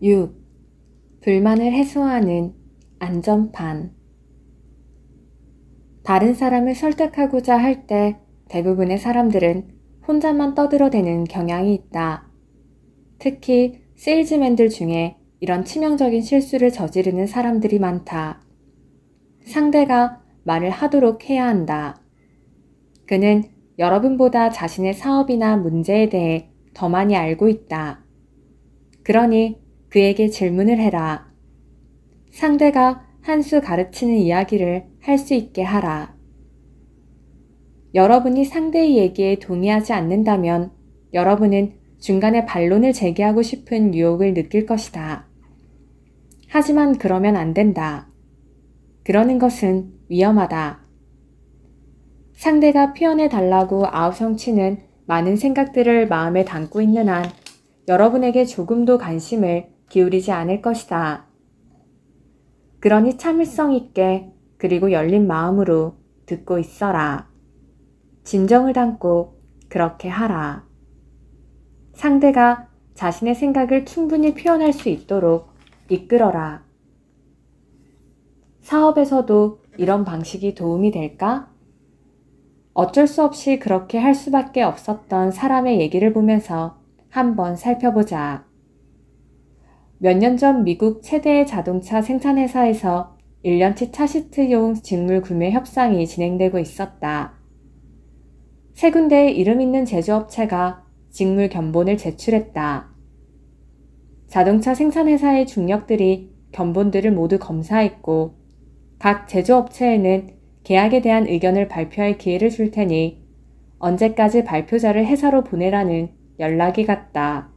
6. 불만을 해소하는 안전판. 다른 사람을 설득하고자 할 때 대부분의 사람들은 혼자만 떠들어대는 경향이 있다. 특히 세일즈맨들 중에 이런 치명적인 실수를 저지르는 사람들이 많다. 상대가 말을 하도록 해야 한다. 그는 여러분보다 자신의 사업이나 문제에 대해 더 많이 알고 있다. 그러니 그에게 질문을 해라. 상대가 한 수 가르치는 이야기를 할 수 있게 하라. 여러분이 상대의 얘기에 동의하지 않는다면 여러분은 중간에 반론을 제기하고 싶은 유혹을 느낄 것이다. 하지만 그러면 안 된다. 그러는 것은 위험하다. 상대가 표현해달라고 아우성치는 많은 생각들을 마음에 담고 있는 한 여러분에게 조금도 관심을 기울이지 않을 것이다. 그러니 참을성 있게 그리고 열린 마음으로 듣고 있어라. 진정을 담고 그렇게 하라. 상대가 자신의 생각을 충분히 표현할 수 있도록 이끌어라. 사업에서도 이런 방식이 도움이 될까? 어쩔 수 없이 그렇게 할 수밖에 없었던 사람의 얘기를 보면서 한번 살펴보자. 몇 년 전 미국 최대의 자동차 생산회사에서 1년치 차시트용 직물 구매 협상이 진행되고 있었다. 세 군데의 이름 있는 제조업체가 직물 견본을 제출했다. 자동차 생산회사의 중력들이 견본들을 모두 검사했고 각 제조업체에는 계약에 대한 의견을 발표할 기회를 줄 테니 언제까지 발표자를 회사로 보내라는 연락이 갔다.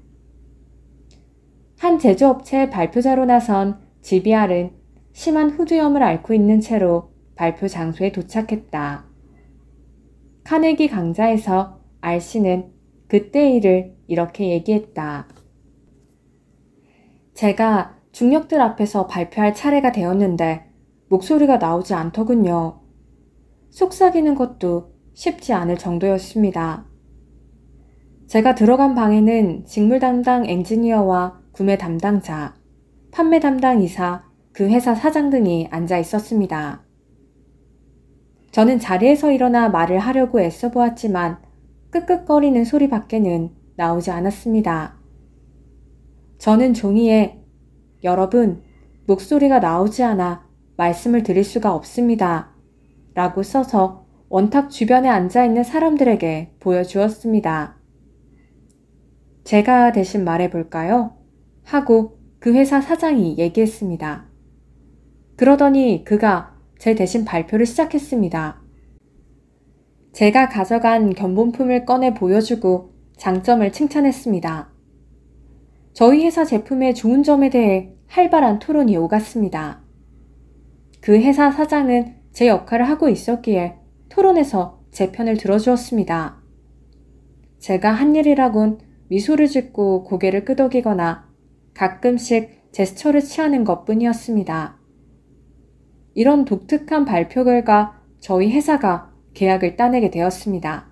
한 제조업체의 발표자로 나선 GBR은 심한 후두염을 앓고 있는 채로 발표 장소에 도착했다. 카네기 강좌에서 RC는 그때의 일을 이렇게 얘기했다. 제가 중력들 앞에서 발표할 차례가 되었는데 목소리가 나오지 않더군요. 속삭이는 것도 쉽지 않을 정도였습니다. 제가 들어간 방에는 직물 담당 엔지니어와 구매 담당자, 판매 담당 이사, 그 회사 사장 등이 앉아 있었습니다. 저는 자리에서 일어나 말을 하려고 애써 보았지만 끄끄거리는 소리 밖에는 나오지 않았습니다. 저는 종이에 여러분, 목소리가 나오지 않아 말씀을 드릴 수가 없습니다. 라고 써서 원탁 주변에 앉아있는 사람들에게 보여주었습니다. 제가 대신 말해볼까요? 하고 그 회사 사장이 얘기했습니다. 그러더니 그가 제 대신 발표를 시작했습니다. 제가 가져간 견본품을 꺼내 보여주고 장점을 칭찬했습니다. 저희 회사 제품의 좋은 점에 대해 활발한 토론이 오갔습니다. 그 회사 사장은 제 역할을 하고 있었기에 토론에서 제 편을 들어주었습니다. 제가 한 일이라곤 미소를 짓고 고개를 끄덕이거나 가끔씩 제스처를 취하는 것뿐이었습니다. 이런 독특한 발표 결과 저희 회사가 계약을 따내게 되었습니다.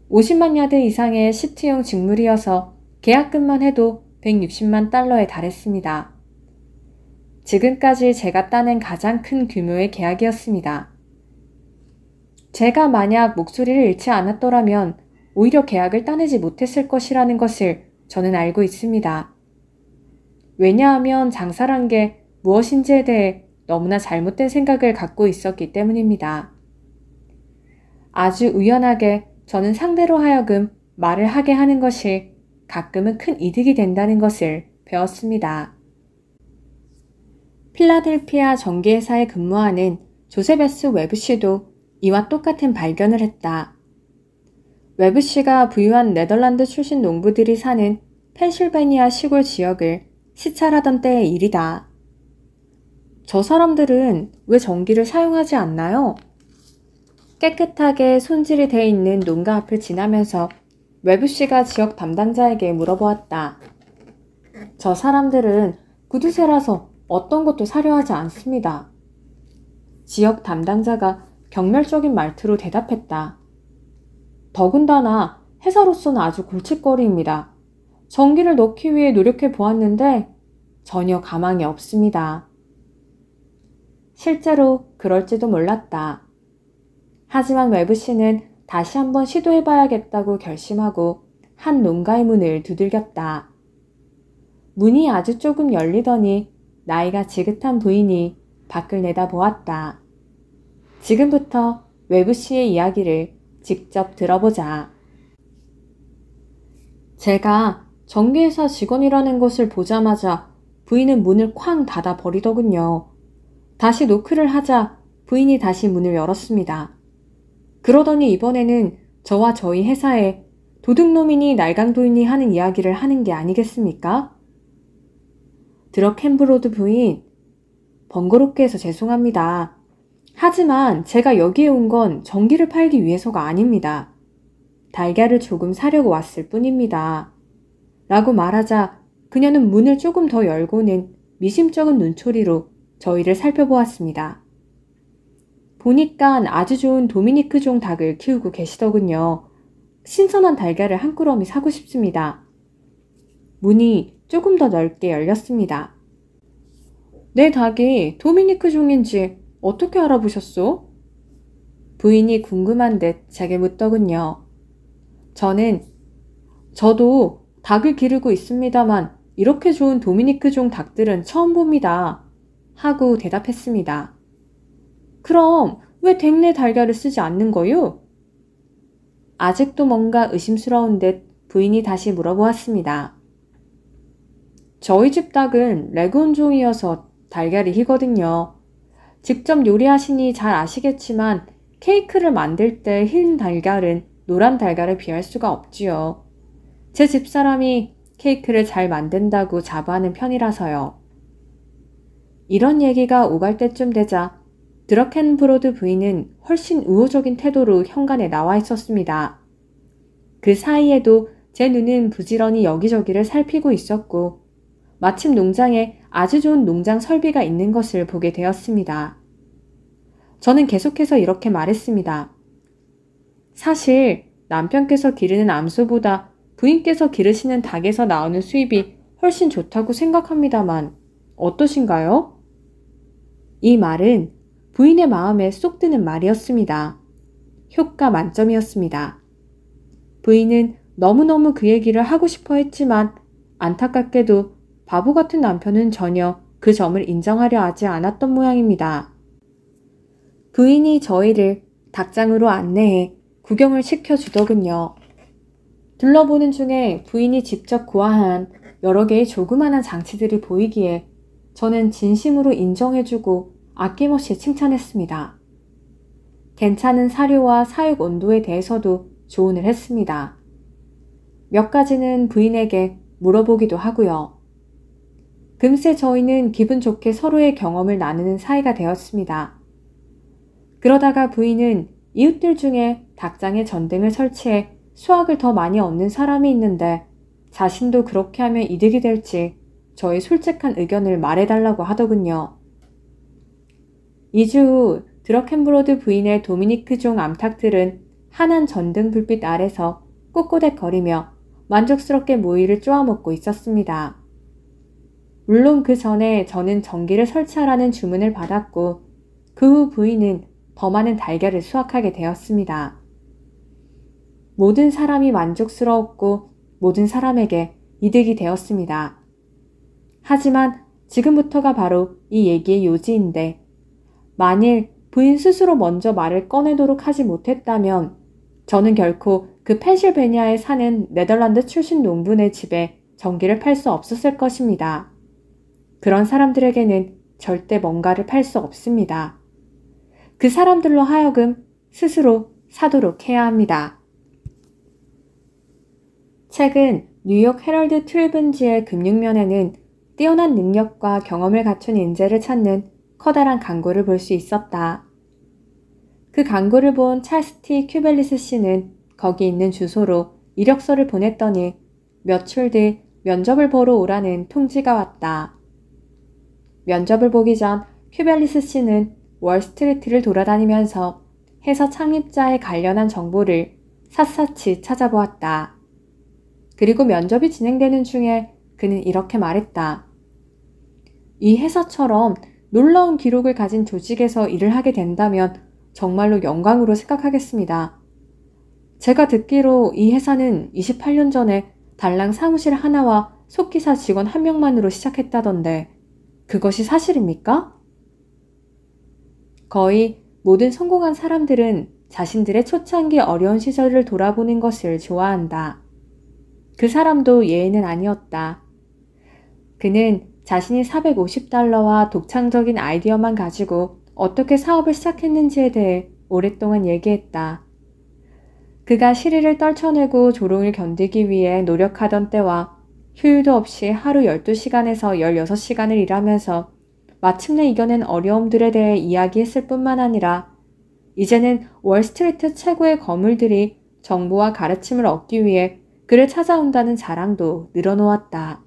50만 야드 이상의 시트용 직물이어서 계약금만 해도 160만 달러에 달했습니다. 지금까지 제가 따낸 가장 큰 규모의 계약이었습니다. 제가 만약 목소리를 잃지 않았더라면 오히려 계약을 따내지 못했을 것이라는 것을 저는 알고 있습니다. 왜냐하면 장사란 게 무엇인지에 대해 너무나 잘못된 생각을 갖고 있었기 때문입니다. 아주 우연하게 저는 상대로 하여금 말을 하게 하는 것이 가끔은 큰 이득이 된다는 것을 배웠습니다. 필라델피아 전기회사에 근무하는 조세베스 웨브 씨도 이와 똑같은 발견을 했다. 웨브 씨가 부유한 네덜란드 출신 농부들이 사는 펜실베니아 시골 지역을 시찰하던 때의 일이다. 저 사람들은 왜 전기를 사용하지 않나요? 깨끗하게 손질이 돼 있는 농가 앞을 지나면서 웨브 씨가 지역 담당자에게 물어보았다. 저 사람들은 구두쇠라서 어떤 것도 사려 하지 않습니다. 지역 담당자가 경멸적인 말투로 대답했다. 더군다나 회사로서는 아주 골칫거리입니다. 전기를 넣기 위해 노력해 보았는데 전혀 가망이 없습니다. 실제로 그럴지도 몰랐다. 하지만 웨브씨는 다시 한번 시도해봐야겠다고 결심하고 한 농가의 문을 두들겼다. 문이 아주 조금 열리더니 나이가 지긋한 부인이 밖을 내다보았다. 지금부터 웨브씨의 이야기를 직접 들어보자. 제가 전기회사 직원이라는 것을 보자마자 부인은 문을 쾅 닫아 버리더군요. 다시 노크를 하자 부인이 다시 문을 열었습니다. 그러더니 이번에는 저와 저희 회사에 도둑놈이니 날강도이니 하는 이야기를 하는 게 아니겠습니까? 드럭햄브로드 부인, 번거롭게 해서 죄송합니다. 하지만 제가 여기에 온 건 전기를 팔기 위해서가 아닙니다. 달걀을 조금 사려고 왔을 뿐입니다. 라고 말하자 그녀는 문을 조금 더 열고는 미심쩍은 눈초리로 저희를 살펴보았습니다. 보니까 아주 좋은 도미니크종 닭을 키우고 계시더군요. 신선한 달걀을 한 꾸러미 사고 싶습니다. 문이 조금 더 넓게 열렸습니다. 내 닭이 도미니크종인지 어떻게 알아보셨소? 부인이 궁금한 듯 제게 묻더군요. 저도 닭을 기르고 있습니다만 이렇게 좋은 도미니크종 닭들은 처음 봅니다. 하고 대답했습니다. 그럼 왜 댁내 달걀을 쓰지 않는 거요? 아직도 뭔가 의심스러운 듯 부인이 다시 물어보았습니다. 저희 집 닭은 레그온종이어서 달걀이 희거든요. 직접 요리하시니 잘 아시겠지만 케이크를 만들 때 흰 달걀은 노란 달걀에 비할 수가 없지요. 제 집사람이 케이크를 잘 만든다고 자부하는 편이라서요. 이런 얘기가 오갈 때쯤 되자 드럭햄브로드 부인은 훨씬 우호적인 태도로 현관에 나와 있었습니다. 그 사이에도 제 눈은 부지런히 여기저기를 살피고 있었고 마침 농장에 아주 좋은 농장 설비가 있는 것을 보게 되었습니다. 저는 계속해서 이렇게 말했습니다. 사실 남편께서 기르는 암소보다 부인께서 기르시는 닭에서 나오는 수입이 훨씬 좋다고 생각합니다만 어떠신가요? 이 말은 부인의 마음에 쏙 드는 말이었습니다. 효과 만점이었습니다. 부인은 너무너무 그 얘기를 하고 싶어 했지만 안타깝게도 바보 같은 남편은 전혀 그 점을 인정하려 하지 않았던 모양입니다. 부인이 저희를 닭장으로 안내해 구경을 시켜주더군요. 둘러보는 중에 부인이 직접 구화한 여러 개의 조그만한 장치들이 보이기에 저는 진심으로 인정해주고 아낌없이 칭찬했습니다. 괜찮은 사료와 사육 온도에 대해서도 조언을 했습니다. 몇 가지는 부인에게 물어보기도 하고요. 금세 저희는 기분 좋게 서로의 경험을 나누는 사이가 되었습니다. 그러다가 부인은 이웃들 중에 닭장에 전등을 설치해 수확을 더 많이 얻는 사람이 있는데 자신도 그렇게 하면 이득이 될지 저의 솔직한 의견을 말해달라고 하더군요. 2주 후 드럭햄브로드 부인의 도미니크종 암탉들은 환한 전등 불빛 아래서 꼿꼿해거리며 만족스럽게 모이를 쪼아먹고 있었습니다. 물론 그 전에 저는 전기를 설치하라는 주문을 받았고 그 후 부인은 더 많은 달걀을 수확하게 되었습니다. 모든 사람이 만족스러웠고 모든 사람에게 이득이 되었습니다. 하지만 지금부터가 바로 이 얘기의 요지인데 만일 부인 스스로 먼저 말을 꺼내도록 하지 못했다면 저는 결코 그 펜실베니아에 사는 네덜란드 출신 농부네 집에 전기를 팔 수 없었을 것입니다. 그런 사람들에게는 절대 뭔가를 팔 수 없습니다. 그 사람들로 하여금 스스로 사도록 해야 합니다. 최근 뉴욕 헤럴드 트리뷴지의 금융면에는 뛰어난 능력과 경험을 갖춘 인재를 찾는 커다란 광고를 볼 수 있었다. 그 광고를 본 찰스 T. 큐벨리스 씨는 거기 있는 주소로 이력서를 보냈더니 며칠 뒤 면접을 보러 오라는 통지가 왔다. 면접을 보기 전 큐벨리스 씨는 월스트리트를 돌아다니면서 회사 창립자에 관련한 정보를 샅샅이 찾아보았다. 그리고 면접이 진행되는 중에 그는 이렇게 말했다. 이 회사처럼 놀라운 기록을 가진 조직에서 일을 하게 된다면 정말로 영광으로 생각하겠습니다. 제가 듣기로 이 회사는 28년 전에 달랑 사무실 하나와 속기사 직원 한 명만으로 시작했다던데 그것이 사실입니까? 거의 모든 성공한 사람들은 자신들의 초창기 어려운 시절을 돌아보는 것을 좋아한다. 그 사람도 예외는 아니었다. 그는 자신이 $450와 독창적인 아이디어만 가지고 어떻게 사업을 시작했는지에 대해 오랫동안 얘기했다. 그가 시리를 떨쳐내고 조롱을 견디기 위해 노력하던 때와 휴일도 없이 하루 12시간에서 16시간을 일하면서 마침내 이겨낸 어려움들에 대해 이야기했을 뿐만 아니라 이제는 월스트리트 최고의 거물들이 정보와 가르침을 얻기 위해 그를 찾아온다는 자랑도 늘어놓았다.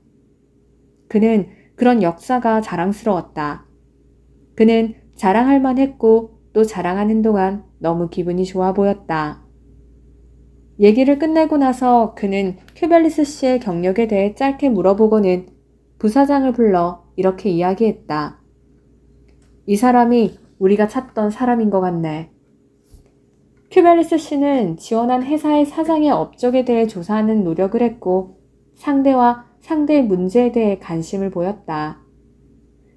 그는 그런 역사가 자랑스러웠다. 그는 자랑할 만했고 또 자랑하는 동안 너무 기분이 좋아 보였다. 얘기를 끝내고 나서 그는 큐벨리스 씨의 경력에 대해 짧게 물어보고는 부사장을 불러 이렇게 이야기했다. 이 사람이 우리가 찾던 사람인 것 같네. 큐벨리스 씨는 지원한 회사의 사장의 업적에 대해 조사하는 노력을 했고 상대와 상대의 문제에 대해 관심을 보였다.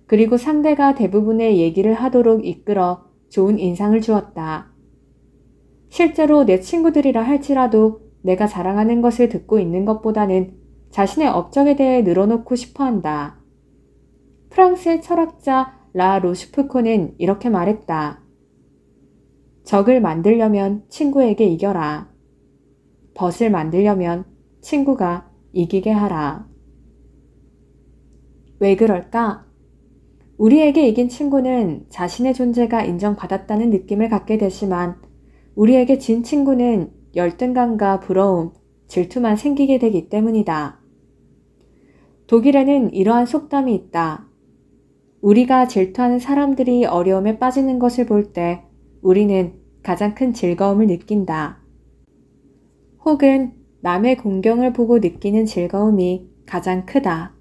그리고 상대가 대부분의 얘기를 하도록 이끌어 좋은 인상을 주었다. 실제로 내 친구들이라 할지라도 내가 자랑하는 것을 듣고 있는 것보다는 자신의 업적에 대해 늘어놓고 싶어 한다. 프랑스의 철학자 라 로슈프코는 이렇게 말했다. 적을 만들려면 친구에게 이겨라. 벗을 만들려면 친구가 이기게 하라. 왜 그럴까? 우리에게 이긴 친구는 자신의 존재가 인정받았다는 느낌을 갖게 되지만 우리에게 진 친구는 열등감과 부러움, 질투만 생기게 되기 때문이다. 독일에는 이러한 속담이 있다. 우리가 질투하는 사람들이 어려움에 빠지는 것을 볼 때 우리는 가장 큰 즐거움을 느낀다. 혹은 남의 공경을 보고 느끼는 즐거움이 가장 크다.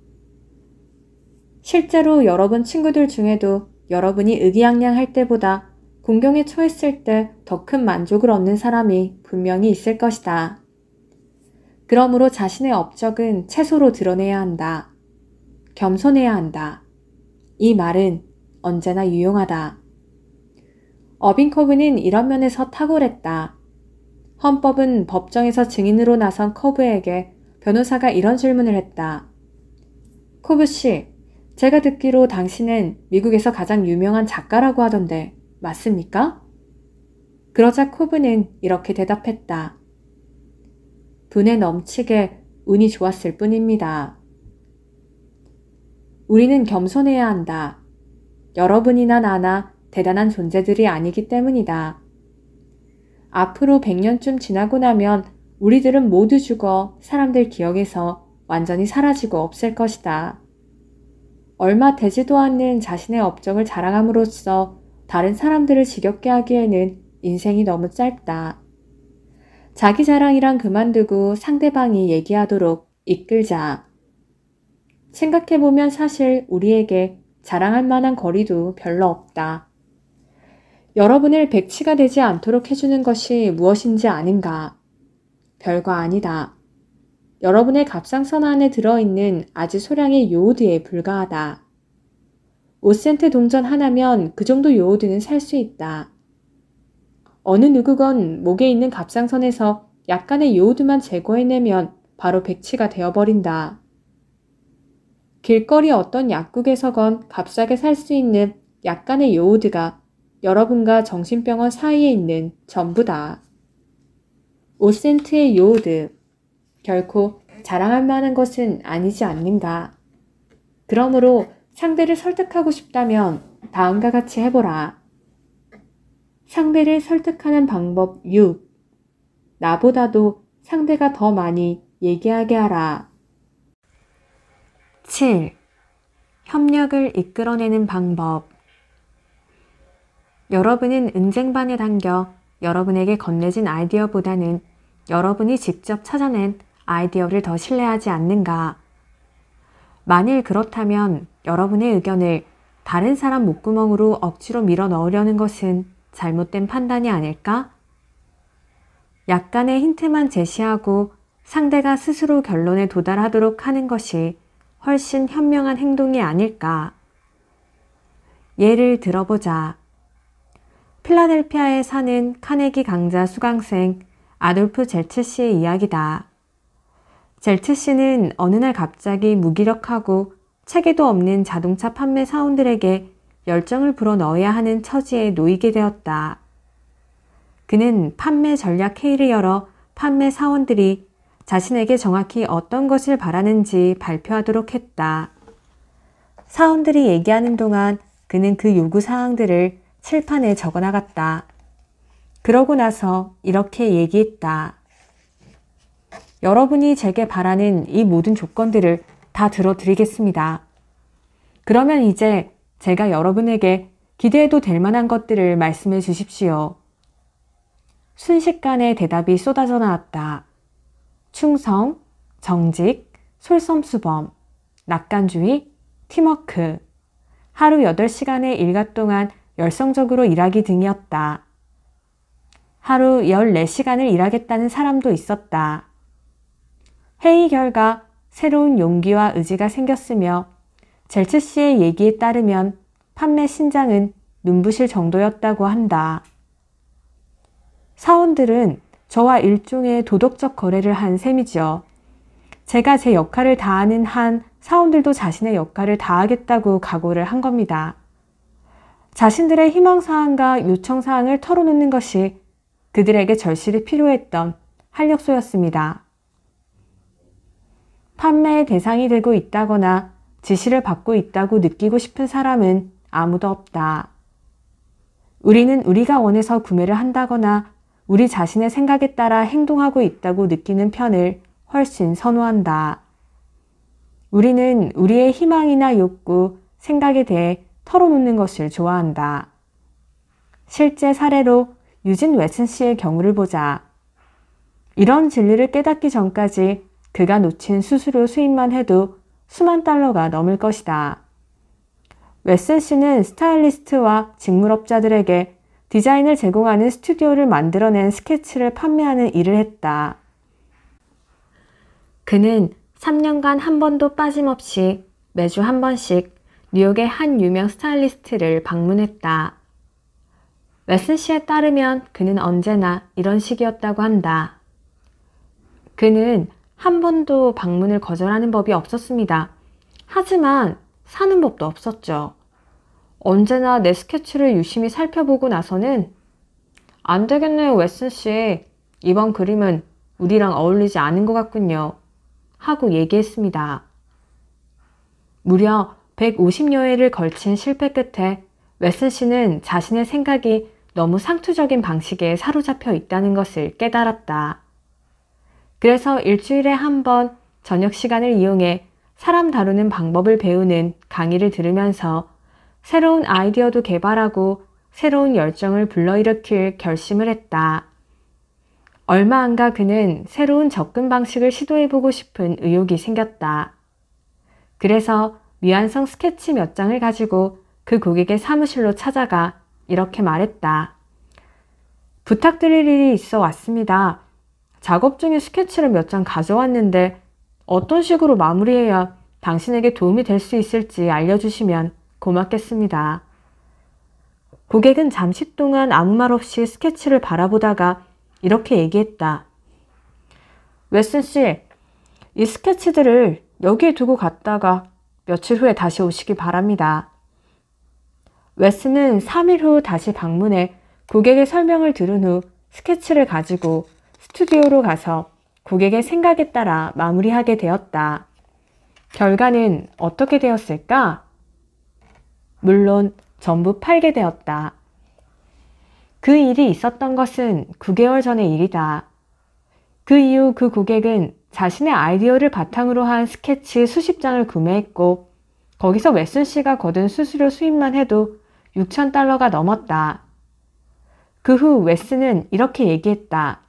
실제로 여러분 친구들 중에도 여러분이 의기양양할 때보다 공경에 처했을 때 더 큰 만족을 얻는 사람이 분명히 있을 것이다. 그러므로 자신의 업적은 채소로 드러내야 한다. 겸손해야 한다. 이 말은 언제나 유용하다. 어빙 커브는 이런 면에서 탁월했다. 헌법은 법정에서 증인으로 나선 커브에게 변호사가 이런 질문을 했다. 커브 씨, 제가 듣기로 당신은 미국에서 가장 유명한 작가라고 하던데 맞습니까? 그러자 커브는 이렇게 대답했다. 분에 넘치게 운이 좋았을 뿐입니다. 우리는 겸손해야 한다. 여러분이나 나나 대단한 존재들이 아니기 때문이다. 앞으로 100년쯤 지나고 나면 우리들은 모두 죽어 사람들 기억에서 완전히 사라지고 없을 것이다. 얼마 되지도 않는 자신의 업적을 자랑함으로써 다른 사람들을 지겹게 하기에는 인생이 너무 짧다. 자기 자랑이란 그만두고 상대방이 얘기하도록 이끌자. 생각해보면 사실 우리에게 자랑할 만한 거리도 별로 없다. 여러분을 백치가 되지 않도록 해주는 것이 무엇인지 아는가? 별거 아니다. 여러분의 갑상선 안에 들어있는 아주 소량의 요오드에 불과하다. 5센트 동전 하나면 그 정도 요오드는 살 수 있다. 어느 누구건 목에 있는 갑상선에서 약간의 요오드만 제거해내면 바로 백치가 되어버린다. 길거리 어떤 약국에서건 값싸게 살 수 있는 약간의 요오드가 여러분과 정신병원 사이에 있는 전부다. 5센트의 요오드, 결코 자랑할 만한 것은 아니지 않는가. 그러므로 상대를 설득하고 싶다면 다음과 같이 해보라. 상대를 설득하는 방법 6. 나보다도 상대가 더 많이 얘기하게 하라. 7. 협력을 이끌어내는 방법. 여러분은 응쟁반에 당겨 여러분에게 건네진 아이디어보다는 여러분이 직접 찾아낸 아이디어를 더 신뢰하지 않는가? 만일 그렇다면 여러분의 의견을 다른 사람 목구멍으로 억지로 밀어 넣으려는 것은 잘못된 판단이 아닐까? 약간의 힌트만 제시하고 상대가 스스로 결론에 도달하도록 하는 것이 훨씬 현명한 행동이 아닐까? 예를 들어보자. 필라델피아에 사는 카네기 강자 수강생 아돌프 젤츠 씨의 이야기다. 젤츠 씨는 어느 날 갑자기 무기력하고 체계도 없는 자동차 판매 사원들에게 열정을 불어넣어야 하는 처지에 놓이게 되었다. 그는 판매 전략 회의를 열어 판매 사원들이 자신에게 정확히 어떤 것을 바라는지 발표하도록 했다. 사원들이 얘기하는 동안 그는 그 요구사항들을 칠판에 적어나갔다. 그러고 나서 이렇게 얘기했다. 여러분이 제게 바라는 이 모든 조건들을 다 들어드리겠습니다. 그러면 이제 제가 여러분에게 기대해도 될 만한 것들을 말씀해 주십시오. 순식간에 대답이 쏟아져 나왔다. 충성, 정직, 솔선수범, 낙관주의, 팀워크, 하루 8시간의 일과 동안 열성적으로 일하기 등이었다. 하루 14시간을 일하겠다는 사람도 있었다. 회의 결과 새로운 용기와 의지가 생겼으며 젤츠 씨의 얘기에 따르면 판매 신장은 눈부실 정도였다고 한다. 사원들은 저와 일종의 도덕적 거래를 한 셈이죠. 제가 제 역할을 다하는 한 사원들도 자신의 역할을 다하겠다고 각오를 한 겁니다. 자신들의 희망사항과 요청사항을 털어놓는 것이 그들에게 절실히 필요했던 활력소였습니다. 판매의 대상이 되고 있다거나 지시를 받고 있다고 느끼고 싶은 사람은 아무도 없다. 우리는 우리가 원해서 구매를 한다거나 우리 자신의 생각에 따라 행동하고 있다고 느끼는 편을 훨씬 선호한다. 우리는 우리의 희망이나 욕구, 생각에 대해 털어놓는 것을 좋아한다. 실제 사례로 유진 웨슨 씨의 경우를 보자. 이런 진리를 깨닫기 전까지 그가 놓친 수수료 수입만 해도 수만 달러가 넘을 것이다. 웨슨 씨는 스타일리스트와 직물업자들에게 디자인을 제공하는 스튜디오를 만들어낸 스케치를 판매하는 일을 했다. 그는 3년간 한 번도 빠짐없이 매주 한 번씩 뉴욕의 한 유명 스타일리스트를 방문했다. 웨슨 씨에 따르면 그는 언제나 이런 식이었다고 한다. 그는 한 번도 방문을 거절하는 법이 없었습니다. 하지만 사는 법도 없었죠. 언제나 내 스케치를 유심히 살펴보고 나서는 안 되겠네요, 웨슨 씨. 이번 그림은 우리랑 어울리지 않은 것 같군요. 하고 얘기했습니다. 무려 150여 회를 걸친 실패 끝에 웨슨 씨는 자신의 생각이 너무 상투적인 방식에 사로잡혀 있다는 것을 깨달았다. 그래서 일주일에 한 번 저녁 시간을 이용해 사람 다루는 방법을 배우는 강의를 들으면서 새로운 아이디어도 개발하고 새로운 열정을 불러일으킬 결심을 했다. 얼마 안 가 그는 새로운 접근 방식을 시도해보고 싶은 의욕이 생겼다. 그래서 미완성 스케치 몇 장을 가지고 그 고객의 사무실로 찾아가 이렇게 말했다. 부탁드릴 일이 있어 왔습니다. 작업 중에 스케치를 몇 장 가져왔는데 어떤 식으로 마무리해야 당신에게 도움이 될 수 있을지 알려주시면 고맙겠습니다. 고객은 잠시 동안 아무 말 없이 스케치를 바라보다가 이렇게 얘기했다. 웨슨 씨, 이 스케치들을 여기에 두고 갔다가 며칠 후에 다시 오시기 바랍니다. 웨슨은 3일 후 다시 방문해 고객의 설명을 들은 후 스케치를 가지고 스튜디오로 가서 고객의 생각에 따라 마무리하게 되었다. 결과는 어떻게 되었을까? 물론 전부 팔게 되었다. 그 일이 있었던 것은 9개월 전의 일이다. 그 이후 그 고객은 자신의 아이디어를 바탕으로 한 스케치 수십 장을 구매했고 거기서 웨슨 씨가 거둔 수수료 수입만 해도 6,000달러가 넘었다. 그 후 웨슨은 이렇게 얘기했다.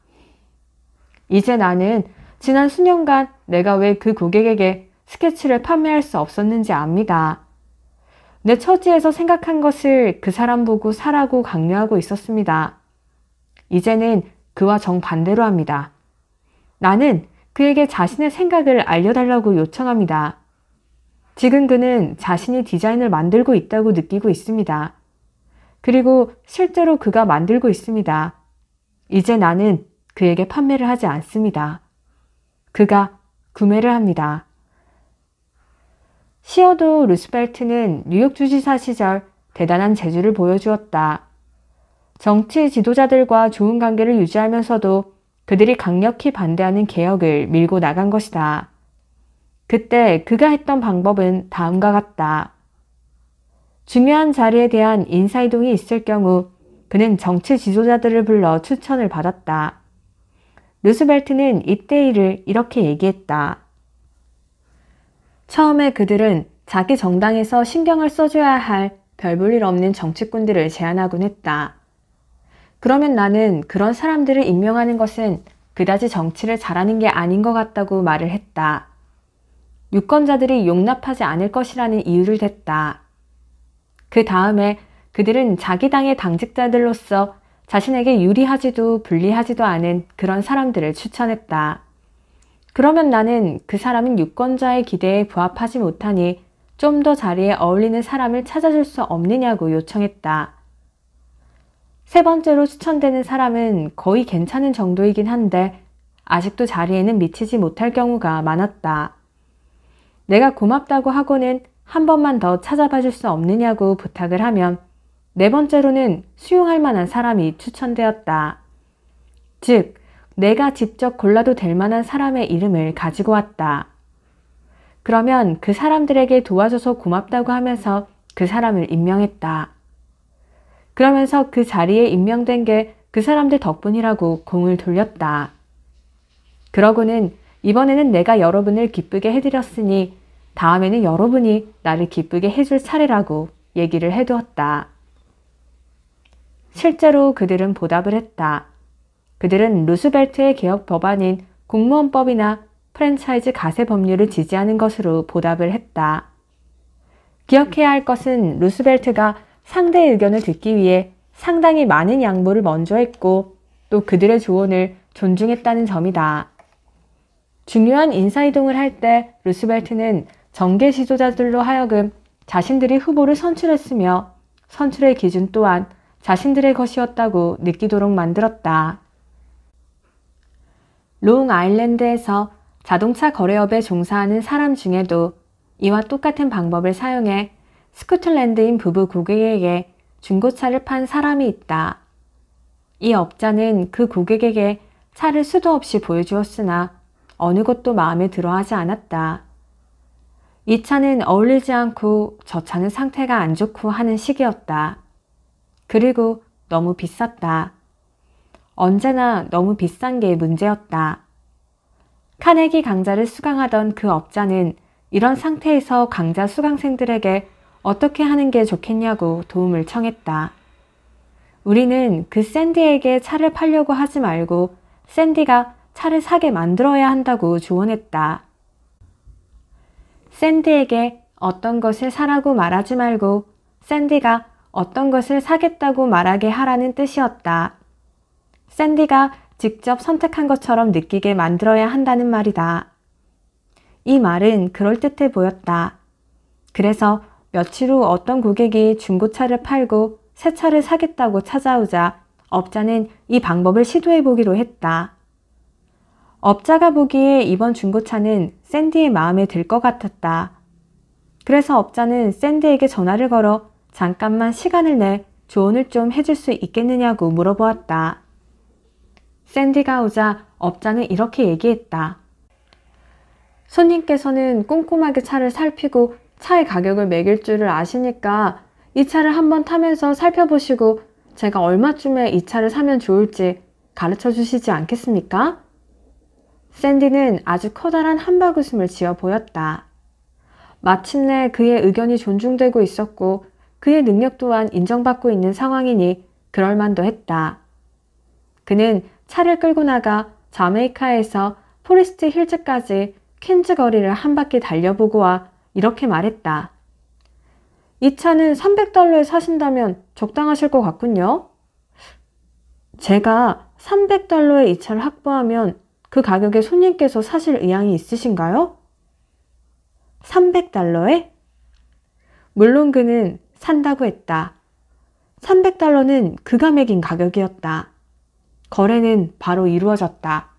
이제 나는 지난 수년간 내가 왜 그 고객에게 스케치를 판매할 수 없었는지 압니다. 내 처지에서 생각한 것을 그 사람 보고 사라고 강요하고 있었습니다. 이제는 그와 정반대로 합니다. 나는 그에게 자신의 생각을 알려달라고 요청합니다. 지금 그는 자신이 디자인을 만들고 있다고 느끼고 있습니다. 그리고 실제로 그가 만들고 있습니다. 이제 나는 그에게 판매를 하지 않습니다. 그가 구매를 합니다. 시어도 루스벨트는 뉴욕 주지사 시절 대단한 재주를 보여주었다. 정치 지도자들과 좋은 관계를 유지하면서도 그들이 강력히 반대하는 개혁을 밀고 나간 것이다. 그때 그가 했던 방법은 다음과 같다. 중요한 자리에 대한 인사이동이 있을 경우 그는 정치 지도자들을 불러 추천을 받았다. 루스벨트는 이때 일을 이렇게 얘기했다. 처음에 그들은 자기 정당에서 신경을 써줘야 할 별 볼 일 없는 정치꾼들을 제안하곤 했다. 그러면 나는 그런 사람들을 임명하는 것은 그다지 정치를 잘하는 게 아닌 것 같다고 말을 했다. 유권자들이 용납하지 않을 것이라는 이유를 댔다. 그 다음에 그들은 자기 당의 당직자들로서 자신에게 유리하지도 불리하지도 않은 그런 사람들을 추천했다. 그러면 나는 그 사람은 유권자의 기대에 부합하지 못하니 좀 더 자리에 어울리는 사람을 찾아줄 수 없느냐고 요청했다. 세 번째로 추천되는 사람은 거의 괜찮은 정도이긴 한데 아직도 자리에는 미치지 못할 경우가 많았다. 내가 고맙다고 하고는 한 번만 더 찾아봐 줄 수 없느냐고 부탁을 하면 네 번째로는 수용할 만한 사람이 추천되었다. 즉, 내가 직접 골라도 될 만한 사람의 이름을 가지고 왔다. 그러면 그 사람들에게 도와줘서 고맙다고 하면서 그 사람을 임명했다. 그러면서 그 자리에 임명된 게 그 사람들 덕분이라고 공을 돌렸다. 그러고는 이번에는 내가 여러분을 기쁘게 해드렸으니 다음에는 여러분이 나를 기쁘게 해줄 차례라고 얘기를 해두었다. 실제로 그들은 보답을 했다. 그들은 루스벨트의 개혁 법안인 공무원법이나 프랜차이즈 가세 법률을 지지하는 것으로 보답을 했다. 기억해야 할 것은 루스벨트가 상대의 의견을 듣기 위해 상당히 많은 양보를 먼저 했고 또 그들의 조언을 존중했다는 점이다. 중요한 인사이동을 할 때 루스벨트는 정계 지도자들로 하여금 자신들이 후보를 선출했으며 선출의 기준 또한 자신들의 것이었다고 느끼도록 만들었다. 롱 아일랜드에서 자동차 거래업에 종사하는 사람 중에도 이와 똑같은 방법을 사용해 스코틀랜드인 부부 고객에게 중고차를 판 사람이 있다. 이 업자는 그 고객에게 차를 수도 없이 보여주었으나 어느 것도 마음에 들어하지 않았다. 이 차는 어울리지 않고 저 차는 상태가 안 좋고 하는 식이었다. 그리고 너무 비쌌다. 언제나 너무 비싼 게 문제였다. 카네기 강좌를 수강하던 그 업자는 이런 상태에서 강좌 수강생들에게 어떻게 하는 게 좋겠냐고 도움을 청했다. 우리는 그 샌디에게 차를 팔려고 하지 말고 샌디가 차를 사게 만들어야 한다고 조언했다. 샌디에게 어떤 것을 사라고 말하지 말고 샌디가 어떤 것을 사겠다고 말하게 하라는 뜻이었다. 샌디가 직접 선택한 것처럼 느끼게 만들어야 한다는 말이다. 이 말은 그럴듯해 보였다. 그래서 며칠 후 어떤 고객이 중고차를 팔고 새 차를 사겠다고 찾아오자 업자는 이 방법을 시도해보기로 했다. 업자가 보기에 이번 중고차는 샌디의 마음에 들 것 같았다. 그래서 업자는 샌디에게 전화를 걸어 잠깐만 시간을 내 조언을 좀 해줄 수 있겠느냐고 물어보았다. 샌디가 오자 업자는 이렇게 얘기했다. 손님께서는 꼼꼼하게 차를 살피고 차의 가격을 매길 줄을 아시니까 이 차를 한번 타면서 살펴보시고 제가 얼마쯤에 이 차를 사면 좋을지 가르쳐 주시지 않겠습니까? 샌디는 아주 커다란 한바구음을 지어 보였다. 마침내 그의 의견이 존중되고 있었고 그의 능력 또한 인정받고 있는 상황이니 그럴만도 했다. 그는 차를 끌고 나가 자메이카에서 포레스트 힐즈까지 퀸즈 거리를 한 바퀴 달려보고 와 이렇게 말했다. 이 차는 300달러에 사신다면 적당하실 것 같군요. 제가 300달러에 이 차를 확보하면 그 가격에 손님께서 사실 의향이 있으신가요? 300달러에? 물론 그는 산다고 했다. 300달러는 그가 매긴 가격이었다. 거래는 바로 이루어졌다.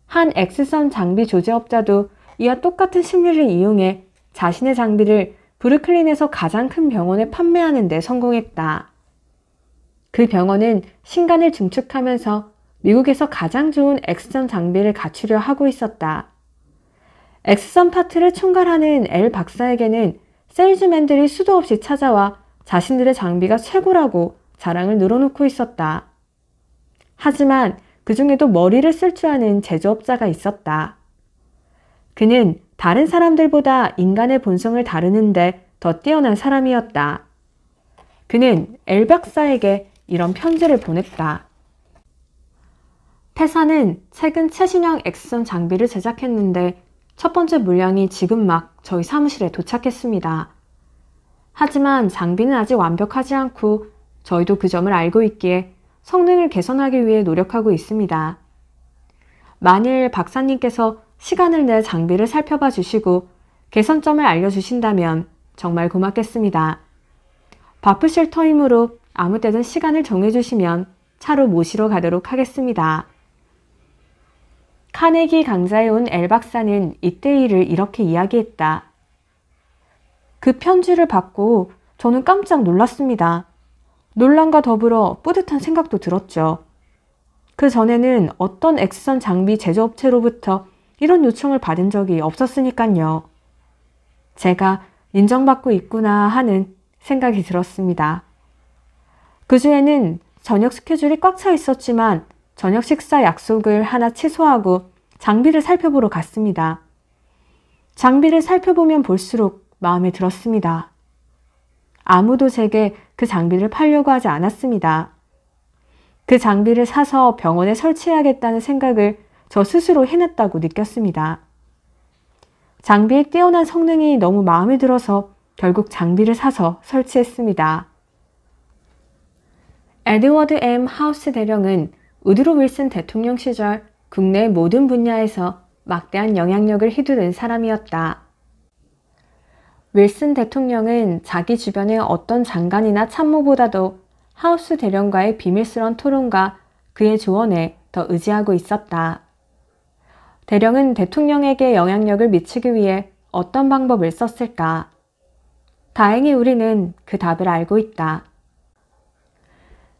한 X선 장비 조제업자도 이와 똑같은 심리를 이용해 자신의 장비를 브루클린에서 가장 큰 병원에 판매하는 데 성공했다. 그 병원은 신간을 증축하면서 미국에서 가장 좋은 X선 장비를 갖추려 하고 있었다. X선 파트를 총괄하는 L 박사에게는 세일즈맨들이 수도 없이 찾아와 자신들의 장비가 최고라고 자랑을 늘어놓고 있었다. 하지만 그 중에도 머리를 쓸 줄 아는 제조업자가 있었다. 그는 다른 사람들보다 인간의 본성을 다루는데 더 뛰어난 사람이었다. 그는 엘 박사에게 이런 편지를 보냈다. 회사는 최근 최신형 X선 장비를 제작했는데 첫 번째 물량이 지금 막 저희 사무실에 도착했습니다. 하지만 장비는 아직 완벽하지 않고 저희도 그 점을 알고 있기에 성능을 개선하기 위해 노력하고 있습니다. 만일 박사님께서 시간을 내 장비를 살펴봐 주시고 개선점을 알려주신다면 정말 고맙겠습니다. 바쁘실 터이므로 아무 때든 시간을 정해주시면 차로 모시러 가도록 하겠습니다. 카네기 강좌에 온 엘 박사는 이때 일을 이렇게 이야기했다. 그 편지를 받고 저는 깜짝 놀랐습니다. 논란과 더불어 뿌듯한 생각도 들었죠. 그 전에는 어떤 X선 장비 제조업체로부터 이런 요청을 받은 적이 없었으니까요. 제가 인정받고 있구나 하는 생각이 들었습니다. 그 주에는 저녁 스케줄이 꽉 차 있었지만 저녁 식사 약속을 하나 취소하고 장비를 살펴보러 갔습니다. 장비를 살펴보면 볼수록 마음에 들었습니다. 아무도 제게 그 장비를 팔려고 하지 않았습니다. 그 장비를 사서 병원에 설치해야겠다는 생각을 저 스스로 해냈다고 느꼈습니다. 장비의 뛰어난 성능이 너무 마음에 들어서 결국 장비를 사서 설치했습니다. 에드워드 M. 하우스 대령은 우드로 윌슨 대통령 시절 국내 모든 분야에서 막대한 영향력을 휘두른 사람이었다. 윌슨 대통령은 자기 주변의 어떤 장관이나 참모보다도 하우스 대령과의 비밀스러운 토론과 그의 조언에 더 의지하고 있었다. 대령은 대통령에게 영향력을 미치기 위해 어떤 방법을 썼을까? 다행히 우리는 그 답을 알고 있다.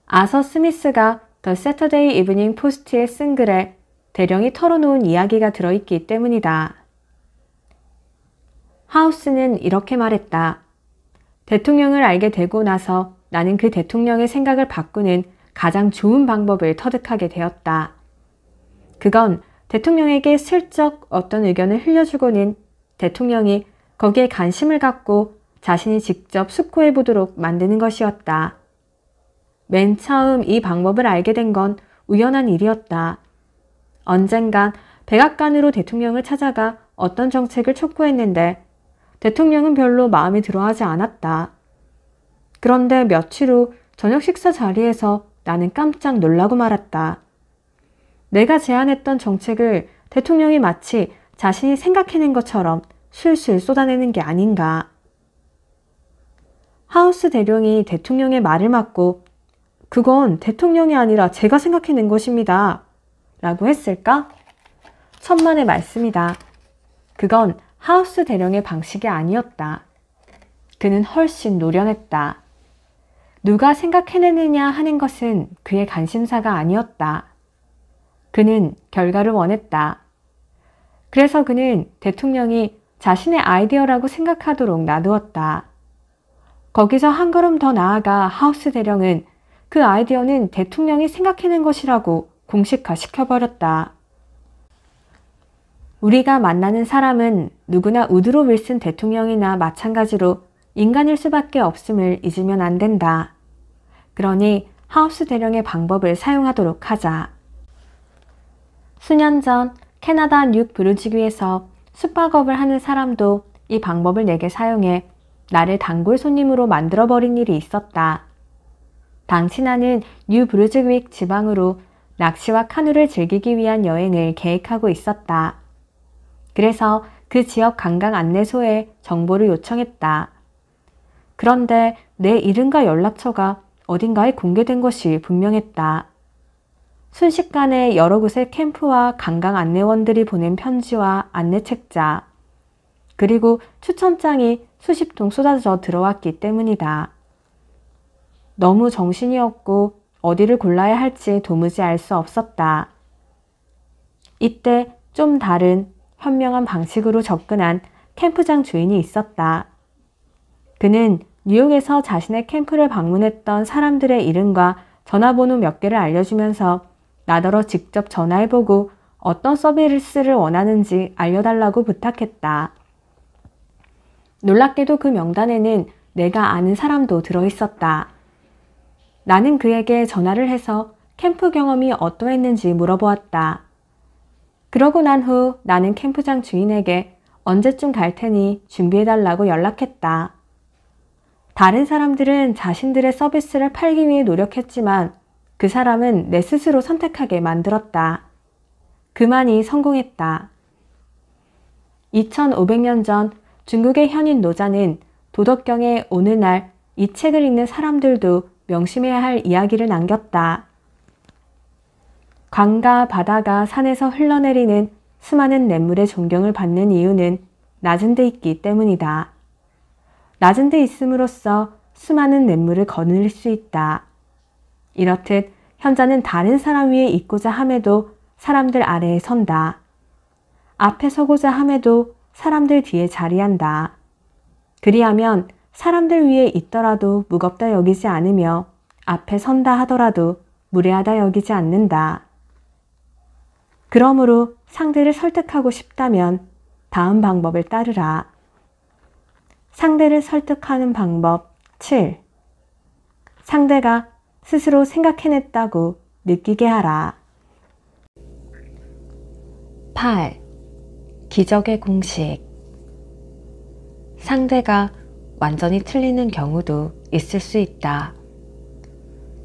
아서 스미스가 The Saturday Evening Post에 쓴 글에 대령이 털어놓은 이야기가 들어있기 때문이다. 하우스는 이렇게 말했다. 대통령을 알게 되고 나서 나는 그 대통령의 생각을 바꾸는 가장 좋은 방법을 터득하게 되었다. 그건 대통령에게 슬쩍 어떤 의견을 흘려주고는 대통령이 거기에 관심을 갖고 자신이 직접 숙고해 보도록 만드는 것이었다. 맨 처음 이 방법을 알게 된 건 우연한 일이었다. 언젠간 백악관으로 대통령을 찾아가 어떤 정책을 촉구했는데 대통령은 별로 마음에 들어하지 않았다. 그런데 며칠 후 저녁 식사 자리에서 나는 깜짝 놀라고 말았다. 내가 제안했던 정책을 대통령이 마치 자신이 생각해낸 것처럼 술술 쏟아내는 게 아닌가. 하우스 대령이 대통령의 말을 맞고 그건 대통령이 아니라 제가 생각해낸 것입니다. 라고 했을까? 천만의 말씀이다. 그건 하우스 대령의 방식이 아니었다. 그는 훨씬 노련했다. 누가 생각해내느냐 하는 것은 그의 관심사가 아니었다. 그는 결과를 원했다. 그래서 그는 대통령이 자신의 아이디어라고 생각하도록 놔두었다. 거기서 한 걸음 더 나아가 하우스 대령은 그 아이디어는 대통령이 생각해낸 것이라고 공식화시켜버렸다. 우리가 만나는 사람은 누구나 우드로 윌슨 대통령이나 마찬가지로 인간일 수밖에 없음을 잊으면 안 된다. 그러니 하우스 대령의 방법을 사용하도록 하자. 수년 전 캐나다 뉴 브루지귀에서 숙박업을 하는 사람도 이 방법을 내게 사용해 나를 단골 손님으로 만들어버린 일이 있었다. 당시 나는 뉴 브루즈윅 지방으로 낚시와 카누를 즐기기 위한 여행을 계획하고 있었다. 그래서 그 지역 관광 안내소에 정보를 요청했다. 그런데 내 이름과 연락처가 어딘가에 공개된 것이 분명했다. 순식간에 여러 곳의 캠프와 관광 안내원들이 보낸 편지와 안내책자, 그리고 추천장이 수십 통 쏟아져 들어왔기 때문이다. 너무 정신이 없고 어디를 골라야 할지 도무지 알 수 없었다. 이때 좀 다른 현명한 방식으로 접근한 캠프장 주인이 있었다. 그는 뉴욕에서 자신의 캠프를 방문했던 사람들의 이름과 전화번호 몇 개를 알려주면서 나더러 직접 전화해보고 어떤 서비스를 원하는지 알려달라고 부탁했다. 놀랍게도 그 명단에는 내가 아는 사람도 들어있었다. 나는 그에게 전화를 해서 캠프 경험이 어떠했는지 물어보았다. 그러고 난 후 나는 캠프장 주인에게 언제쯤 갈 테니 준비해달라고 연락했다. 다른 사람들은 자신들의 서비스를 팔기 위해 노력했지만 그 사람은 내 스스로 선택하게 만들었다. 그만이 성공했다. 2500년 전 중국의 현인 노자는 도덕경의 오늘날 이 책을 읽는 사람들도 명심해야 할 이야기를 남겼다. 강과 바다가 산에서 흘러내리는 수많은 냇물의 존경을 받는 이유는 낮은 데 있기 때문이다. 낮은 데 있음으로써 수많은 냇물을 거느릴 수 있다. 이렇듯 현자는 다른 사람 위에 있고자 함에도 사람들 아래에 선다. 앞에 서고자 함에도 사람들 뒤에 자리한다. 그리하면 사람들 위에 있더라도 무겁다 여기지 않으며 앞에 선다 하더라도 무례하다 여기지 않는다. 그러므로 상대를 설득하고 싶다면 다음 방법을 따르라. 상대를 설득하는 방법 7. 상대가 스스로 생각해냈다고 느끼게 하라. 8. 기적의 공식. 상대가 완전히 틀리는 경우도 있을 수 있다.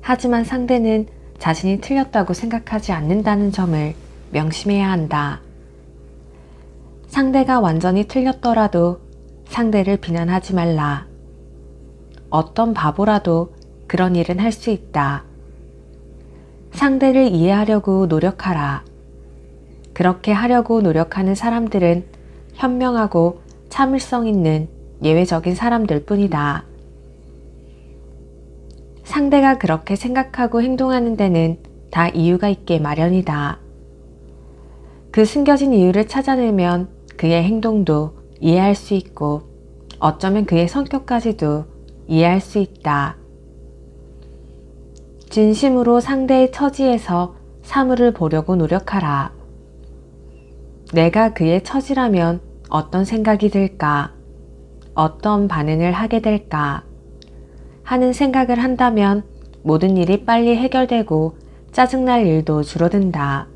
하지만 상대는 자신이 틀렸다고 생각하지 않는다는 점을 명심해야 한다. 상대가 완전히 틀렸더라도 상대를 비난하지 말라. 어떤 바보라도 그런 일은 할 수 있다. 상대를 이해하려고 노력하라. 그렇게 하려고 노력하는 사람들은 현명하고 참을성 있는 예외적인 사람들 뿐이다. 상대가 그렇게 생각하고 행동하는 데는 다 이유가 있게 마련이다. 그 숨겨진 이유를 찾아내면 그의 행동도 이해할 수 있고 어쩌면 그의 성격까지도 이해할 수 있다. 진심으로 상대의 처지에서 사물을 보려고 노력하라. 내가 그의 처지라면 어떤 생각이 들까? 어떤 반응을 하게 될까? 하는 생각을 한다면 모든 일이 빨리 해결되고 짜증날 일도 줄어든다.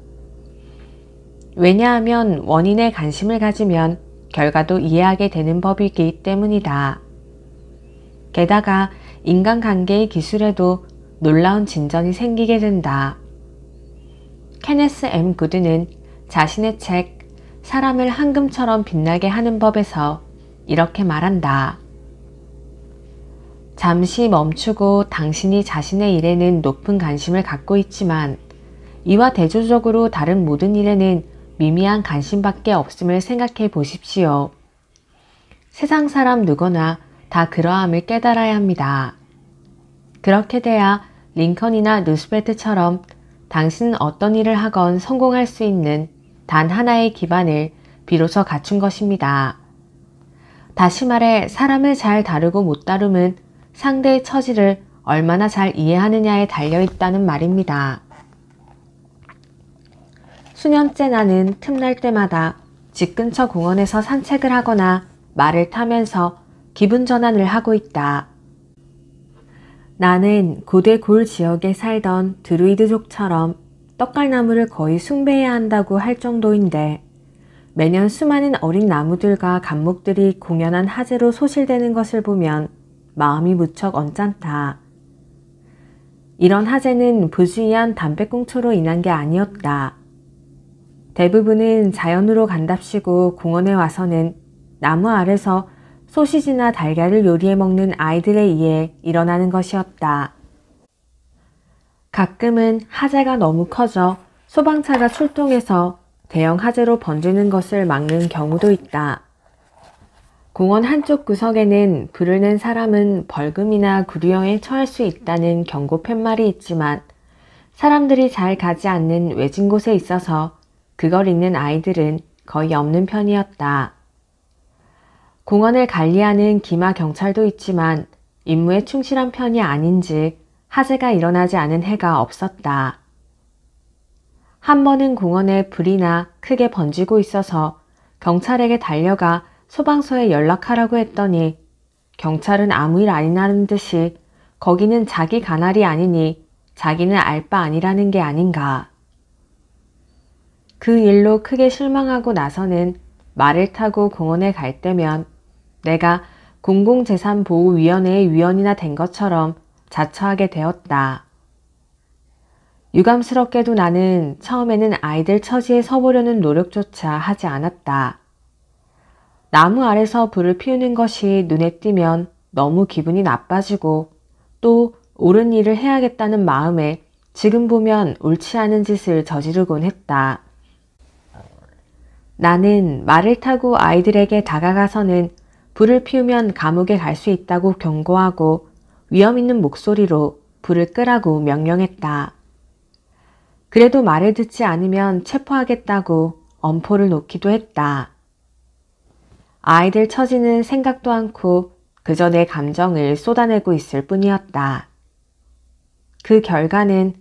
왜냐하면 원인에 관심을 가지면 결과도 이해하게 되는 법이기 때문이다. 게다가 인간관계의 기술에도 놀라운 진전이 생기게 된다. 케네스 M. 구드는 자신의 책 사람을 황금처럼 빛나게 하는 법에서 이렇게 말한다. 잠시 멈추고 당신이 자신의 일에는 높은 관심을 갖고 있지만 이와 대조적으로 다른 모든 일에는 미미한 관심밖에 없음을 생각해 보십시오. 세상 사람 누구나 다 그러함을 깨달아야 합니다. 그렇게 돼야 링컨이나 루스벨트처럼 당신은 어떤 일을 하건 성공할 수 있는 단 하나의 기반을 비로소 갖춘 것입니다. 다시 말해 사람을 잘 다루고 못 다룸은 상대의 처지를 얼마나 잘 이해하느냐에 달려있다는 말입니다. 수년째 나는 틈날 때마다 집 근처 공원에서 산책을 하거나 말을 타면서 기분 전환을 하고 있다. 나는 고대 골 지역에 살던 드루이드족처럼 떡갈나무를 거의 숭배해야 한다고 할 정도인데 매년 수많은 어린 나무들과 감목들이 공연한 화제로 소실되는 것을 보면 마음이 무척 언짢다. 이런 화제는 부주의한 담배꽁초로 인한 게 아니었다. 대부분은 자연으로 간답시고 공원에 와서는 나무 아래서 소시지나 달걀을 요리해 먹는 아이들에 의해 일어나는 것이었다. 가끔은 화재가 너무 커져 소방차가 출동해서 대형 화재로 번지는 것을 막는 경우도 있다. 공원 한쪽 구석에는 불을 낸 사람은 벌금이나 구류형에 처할 수 있다는 경고 팻말이 있지만 사람들이 잘 가지 않는 외진 곳에 있어서 그걸 읽는 아이들은 거의 없는 편이었다. 공원을 관리하는 기마 경찰도 있지만 임무에 충실한 편이 아닌지 화재가 일어나지 않은 해가 없었다. 한 번은 공원에 불이나 크게 번지고 있어서 경찰에게 달려가 소방서에 연락하라고 했더니 경찰은 아무 일 아니라는 듯이 거기는 자기 관할이 아니니 자기는 알 바 아니라는 게 아닌가. 그 일로 크게 실망하고 나서는 말을 타고 공원에 갈 때면 내가 공공재산보호위원회의 위원이나 된 것처럼 자처하게 되었다. 유감스럽게도 나는 처음에는 아이들 처지에 서보려는 노력조차 하지 않았다. 나무 아래서 불을 피우는 것이 눈에 띄면 너무 기분이 나빠지고 또 옳은 일을 해야겠다는 마음에 지금 보면 옳지 않은 짓을 저지르곤 했다. 나는 말을 타고 아이들에게 다가가서는 불을 피우면 감옥에 갈 수 있다고 경고하고 위험 있는 목소리로 불을 끄라고 명령했다. 그래도 말을 듣지 않으면 체포하겠다고 엄포를 놓기도 했다. 아이들 처지는 생각도 않고 그저 내 감정을 쏟아내고 있을 뿐이었다. 그 결과는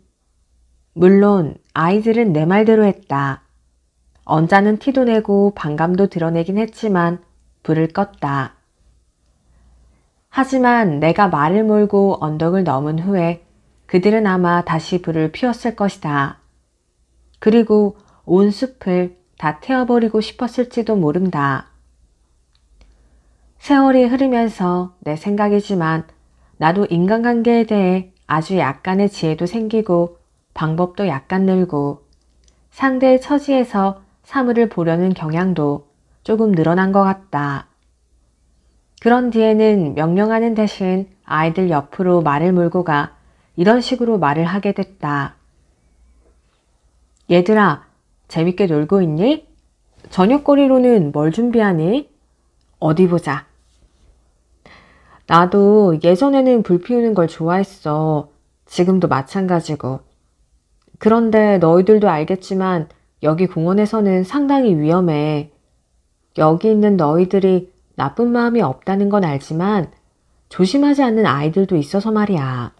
물론 아이들은 내 말대로 했다. 언짢은 티도 내고 반감도 드러내긴 했지만 불을 껐다. 하지만 내가 말을 몰고 언덕을 넘은 후에 그들은 아마 다시 불을 피웠을 것이다. 그리고 온 숲을 다 태워버리고 싶었을지도 모른다. 세월이 흐르면서 내 생각이지만 나도 인간관계에 대해 아주 약간의 지혜도 생기고 방법도 약간 늘고 상대의 처지에서 사물을 보려는 경향도 조금 늘어난 것 같다. 그런 뒤에는 명령하는 대신 아이들 옆으로 말을 몰고 가 이런 식으로 말을 하게 됐다. 얘들아, 재밌게 놀고 있니? 저녁거리로는 뭘 준비하니? 어디 보자. 나도 예전에는 불 피우는 걸 좋아했어. 지금도 마찬가지고. 그런데 너희들도 알겠지만 여기 공원에서는 상당히 위험해. 여기 있는 너희들이 나쁜 마음이 없다는 건 알지만 조심하지 않는 아이들도 있어서 말이야.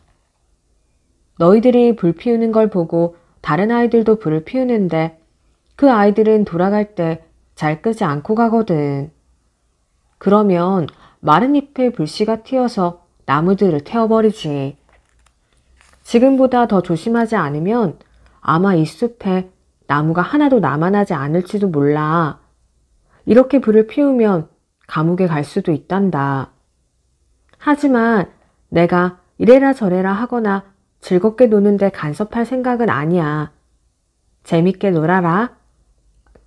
너희들이 불 피우는 걸 보고 다른 아이들도 불을 피우는데 그 아이들은 돌아갈 때 잘 끄지 않고 가거든. 그러면 마른 잎에 불씨가 튀어서 나무들을 태워버리지. 지금보다 더 조심하지 않으면 아마 이 숲에 나무가 하나도 남아나지 않을지도 몰라. 이렇게 불을 피우면 감옥에 갈 수도 있단다. 하지만 내가 이래라 저래라 하거나 즐겁게 노는데 간섭할 생각은 아니야. 재밌게 놀아라.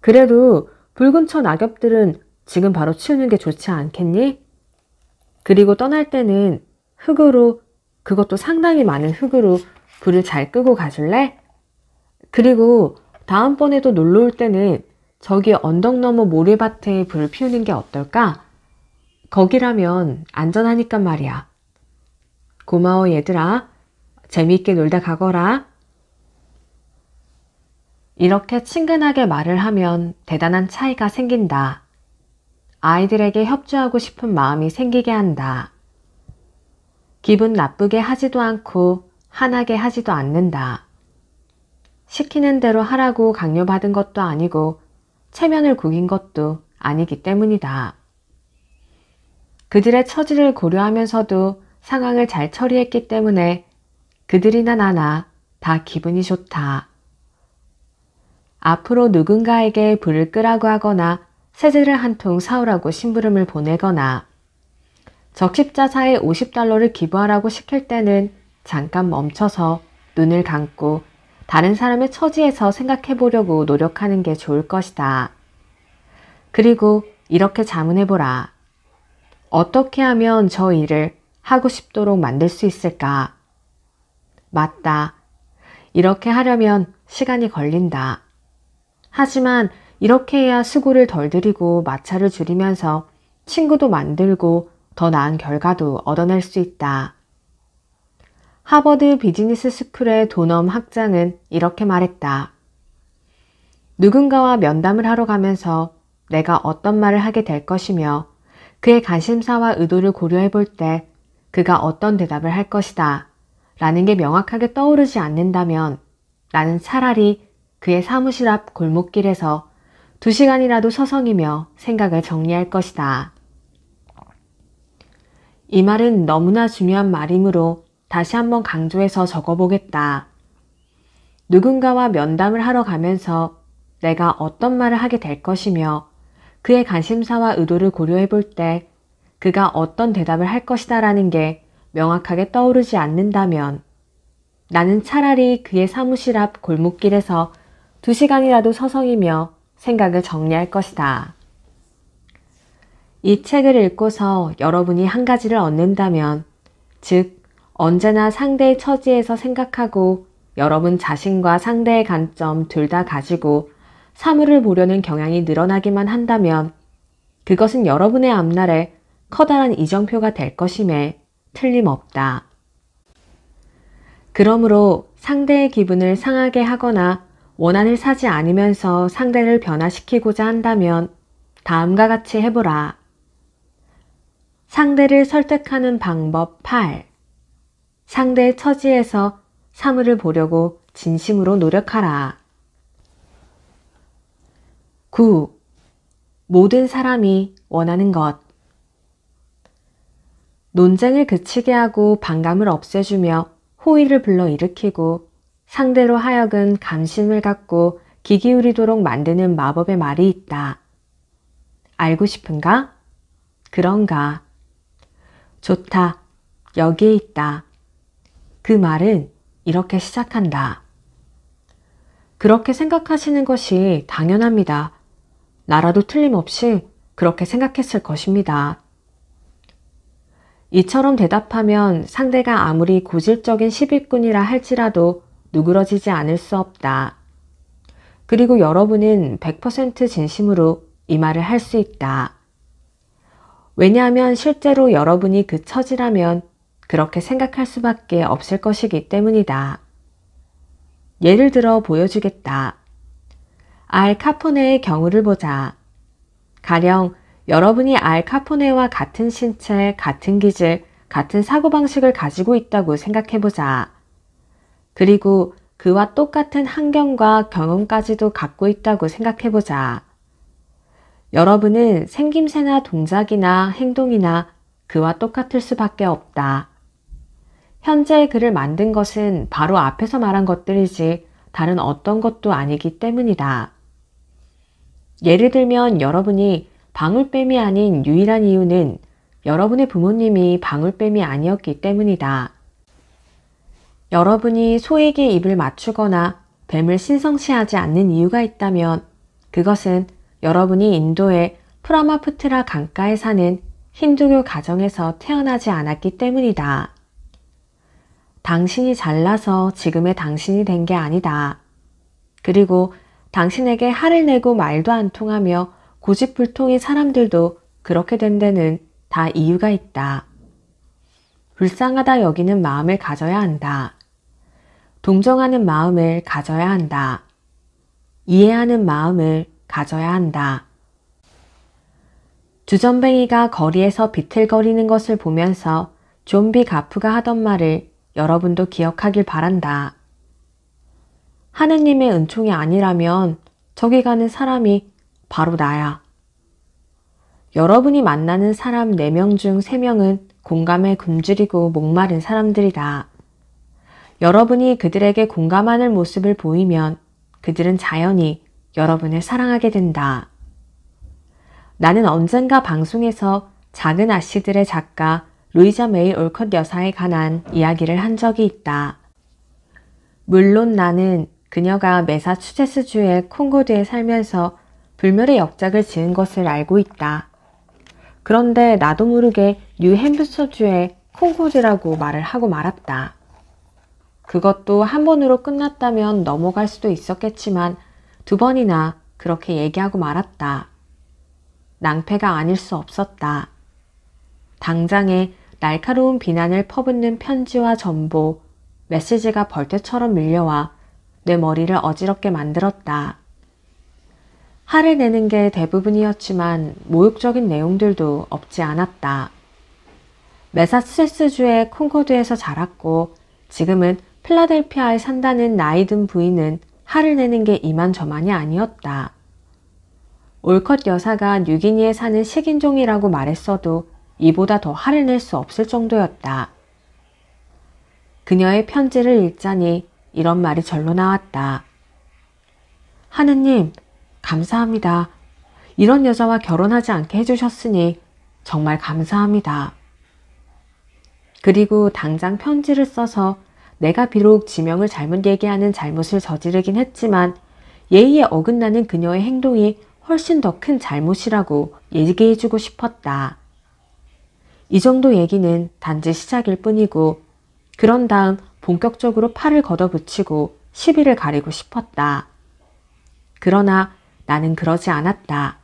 그래도 불 근처 낙엽들은 지금 바로 치우는 게 좋지 않겠니? 그리고 떠날 때는 흙으로, 그것도 상당히 많은 흙으로 불을 잘 끄고 가줄래? 그리고 다음번에도 놀러 올 때는 저기 언덕 너머 모래밭에 불을 피우는 게 어떨까? 거기라면 안전하니까 말이야. 고마워 얘들아. 재미있게 놀다 가거라. 이렇게 친근하게 말을 하면 대단한 차이가 생긴다. 아이들에게 협조하고 싶은 마음이 생기게 한다. 기분 나쁘게 하지도 않고 화나게 하지도 않는다. 시키는 대로 하라고 강요받은 것도 아니고 체면을 구긴 것도 아니기 때문이다. 그들의 처지를 고려하면서도 상황을 잘 처리했기 때문에 그들이나 나나 다 기분이 좋다. 앞으로 누군가에게 불을 끄라고 하거나 세제를 한 통 사오라고 심부름을 보내거나 적십자사에 $50를 기부하라고 시킬 때는 잠깐 멈춰서 눈을 감고 다른 사람의 처지에서 생각해 보려고 노력하는 게 좋을 것이다. 그리고 이렇게 자문해보라. 어떻게 하면 저 일을 하고 싶도록 만들 수 있을까? 맞다. 이렇게 하려면 시간이 걸린다. 하지만 이렇게 해야 수고를 덜 들이고 마찰을 줄이면서 친구도 만들고 더 나은 결과도 얻어낼 수 있다. 하버드 비즈니스 스쿨의 도넘 학장은 이렇게 말했다. 누군가와 면담을 하러 가면서 내가 어떤 말을 하게 될 것이며 그의 관심사와 의도를 고려해 볼 때 그가 어떤 대답을 할 것이다 라는 게 명확하게 떠오르지 않는다면 나는 차라리 그의 사무실 앞 골목길에서 2시간이라도 서성이며 생각을 정리할 것이다. 이 말은 너무나 중요한 말이므로 다시 한번 강조해서 적어보겠다. 누군가와 면담을 하러 가면서 내가 어떤 말을 하게 될 것이며 그의 관심사와 의도를 고려해 볼 때 그가 어떤 대답을 할 것이다 라는 게 명확하게 떠오르지 않는다면 나는 차라리 그의 사무실 앞 골목길에서 2시간이라도 서성이며 생각을 정리할 것이다. 이 책을 읽고서 여러분이 한 가지를 얻는다면, 즉 언제나 상대의 처지에서 생각하고 여러분 자신과 상대의 관점 둘 다 가지고 사물을 보려는 경향이 늘어나기만 한다면 그것은 여러분의 앞날에 커다란 이정표가 될 것임에 틀림없다. 그러므로 상대의 기분을 상하게 하거나 원한을 사지 않으면서 상대를 변화시키고자 한다면 다음과 같이 해보라. 상대를 설득하는 방법 8. 상대의 처지에서 사물을 보려고 진심으로 노력하라. 9. 모든 사람이 원하는 것. 논쟁을 그치게 하고 반감을 없애주며 호의를 불러일으키고 상대로 하여금 감심을 갖고 귀 기울이도록 만드는 마법의 말이 있다. 알고 싶은가? 그런가? 좋다. 여기에 있다. 그 말은 이렇게 시작한다. 그렇게 생각하시는 것이 당연합니다. 나라도 틀림없이 그렇게 생각했을 것입니다. 이처럼 대답하면 상대가 아무리 고질적인 시비꾼이라 할지라도 누그러지지 않을 수 없다. 그리고 여러분은 100% 진심으로 이 말을 할 수 있다. 왜냐하면 실제로 여러분이 그 처지라면 그렇게 생각할 수밖에 없을 것이기 때문이다. 예를 들어 보여주겠다. 알 카포네의 경우를 보자. 가령 여러분이 알 카포네와 같은 신체, 같은 기질, 같은 사고방식을 가지고 있다고 생각해보자. 그리고 그와 똑같은 환경과 경험까지도 갖고 있다고 생각해보자. 여러분은 생김새나 동작이나 행동이나 그와 똑같을 수밖에 없다. 현재 그를 만든 것은 바로 앞에서 말한 것들이지 다른 어떤 것도 아니기 때문이다. 예를 들면 여러분이 방울뱀이 아닌 유일한 이유는 여러분의 부모님이 방울뱀이 아니었기 때문이다. 여러분이 소에게 입을 맞추거나 뱀을 신성시하지 않는 이유가 있다면 그것은 여러분이 인도의 프라마푸트라 강가에 사는 힌두교 가정에서 태어나지 않았기 때문이다. 당신이 잘나서 지금의 당신이 된 게 아니다. 그리고 당신에게 화를 내고 말도 안 통하며 고집불통인 사람들도 그렇게 된 데는 다 이유가 있다. 불쌍하다 여기는 마음을 가져야 한다. 동정하는 마음을 가져야 한다. 이해하는 마음을 가져야 한다. 주전뱅이가 거리에서 비틀거리는 것을 보면서 좀비 가프가 하던 말을 여러분도 기억하길 바란다. 하느님의 은총이 아니라면 저기 가는 사람이 바로 나야. 여러분이 만나는 사람 4명 중 3명은 공감에 굶주리고 목마른 사람들이다. 여러분이 그들에게 공감하는 모습을 보이면 그들은 자연히 여러분을 사랑하게 된다. 나는 언젠가 방송에서 작은 아씨들의 작가 루이자 메이 올컷 여사에 관한 이야기를 한 적이 있다. 물론 나는 그녀가 매사추세츠주의 콩고드에 살면서 불멸의 역작을 지은 것을 알고 있다. 그런데 나도 모르게 뉴햄프셔주의 콩고드라고 말을 하고 말았다. 그것도 한 번으로 끝났다면 넘어갈 수도 있었겠지만 2번이나 그렇게 얘기하고 말았다. 낭패가 아닐 수 없었다. 당장에 날카로운 비난을 퍼붓는 편지와 전보, 메시지가 벌떼처럼 밀려와 내 머리를 어지럽게 만들었다. 화를 내는 게 대부분이었지만 모욕적인 내용들도 없지 않았다. 매사추세츠주의 콩코드에서 자랐고 지금은 필라델피아에 산다는 나이든 부인은 화를 내는 게 이만저만이 아니었다. 올컷 여사가 뉴기니에 사는 식인종이라고 말했어도 이보다 더 화를 낼 수 없을 정도였다. 그녀의 편지를 읽자니 이런 말이 절로 나왔다. 하느님, 감사합니다. 이런 여자와 결혼하지 않게 해주셨으니 정말 감사합니다. 그리고 당장 편지를 써서 내가 비록 지명을 잘못 얘기하는 잘못을 저지르긴 했지만 예의에 어긋나는 그녀의 행동이 훨씬 더 큰 잘못이라고 얘기해주고 싶었다. 이 정도 얘기는 단지 시작일 뿐이고 그런 다음 본격적으로 팔을 걷어붙이고 시비를 가리고 싶었다. 그러나 나는 그러지 않았다.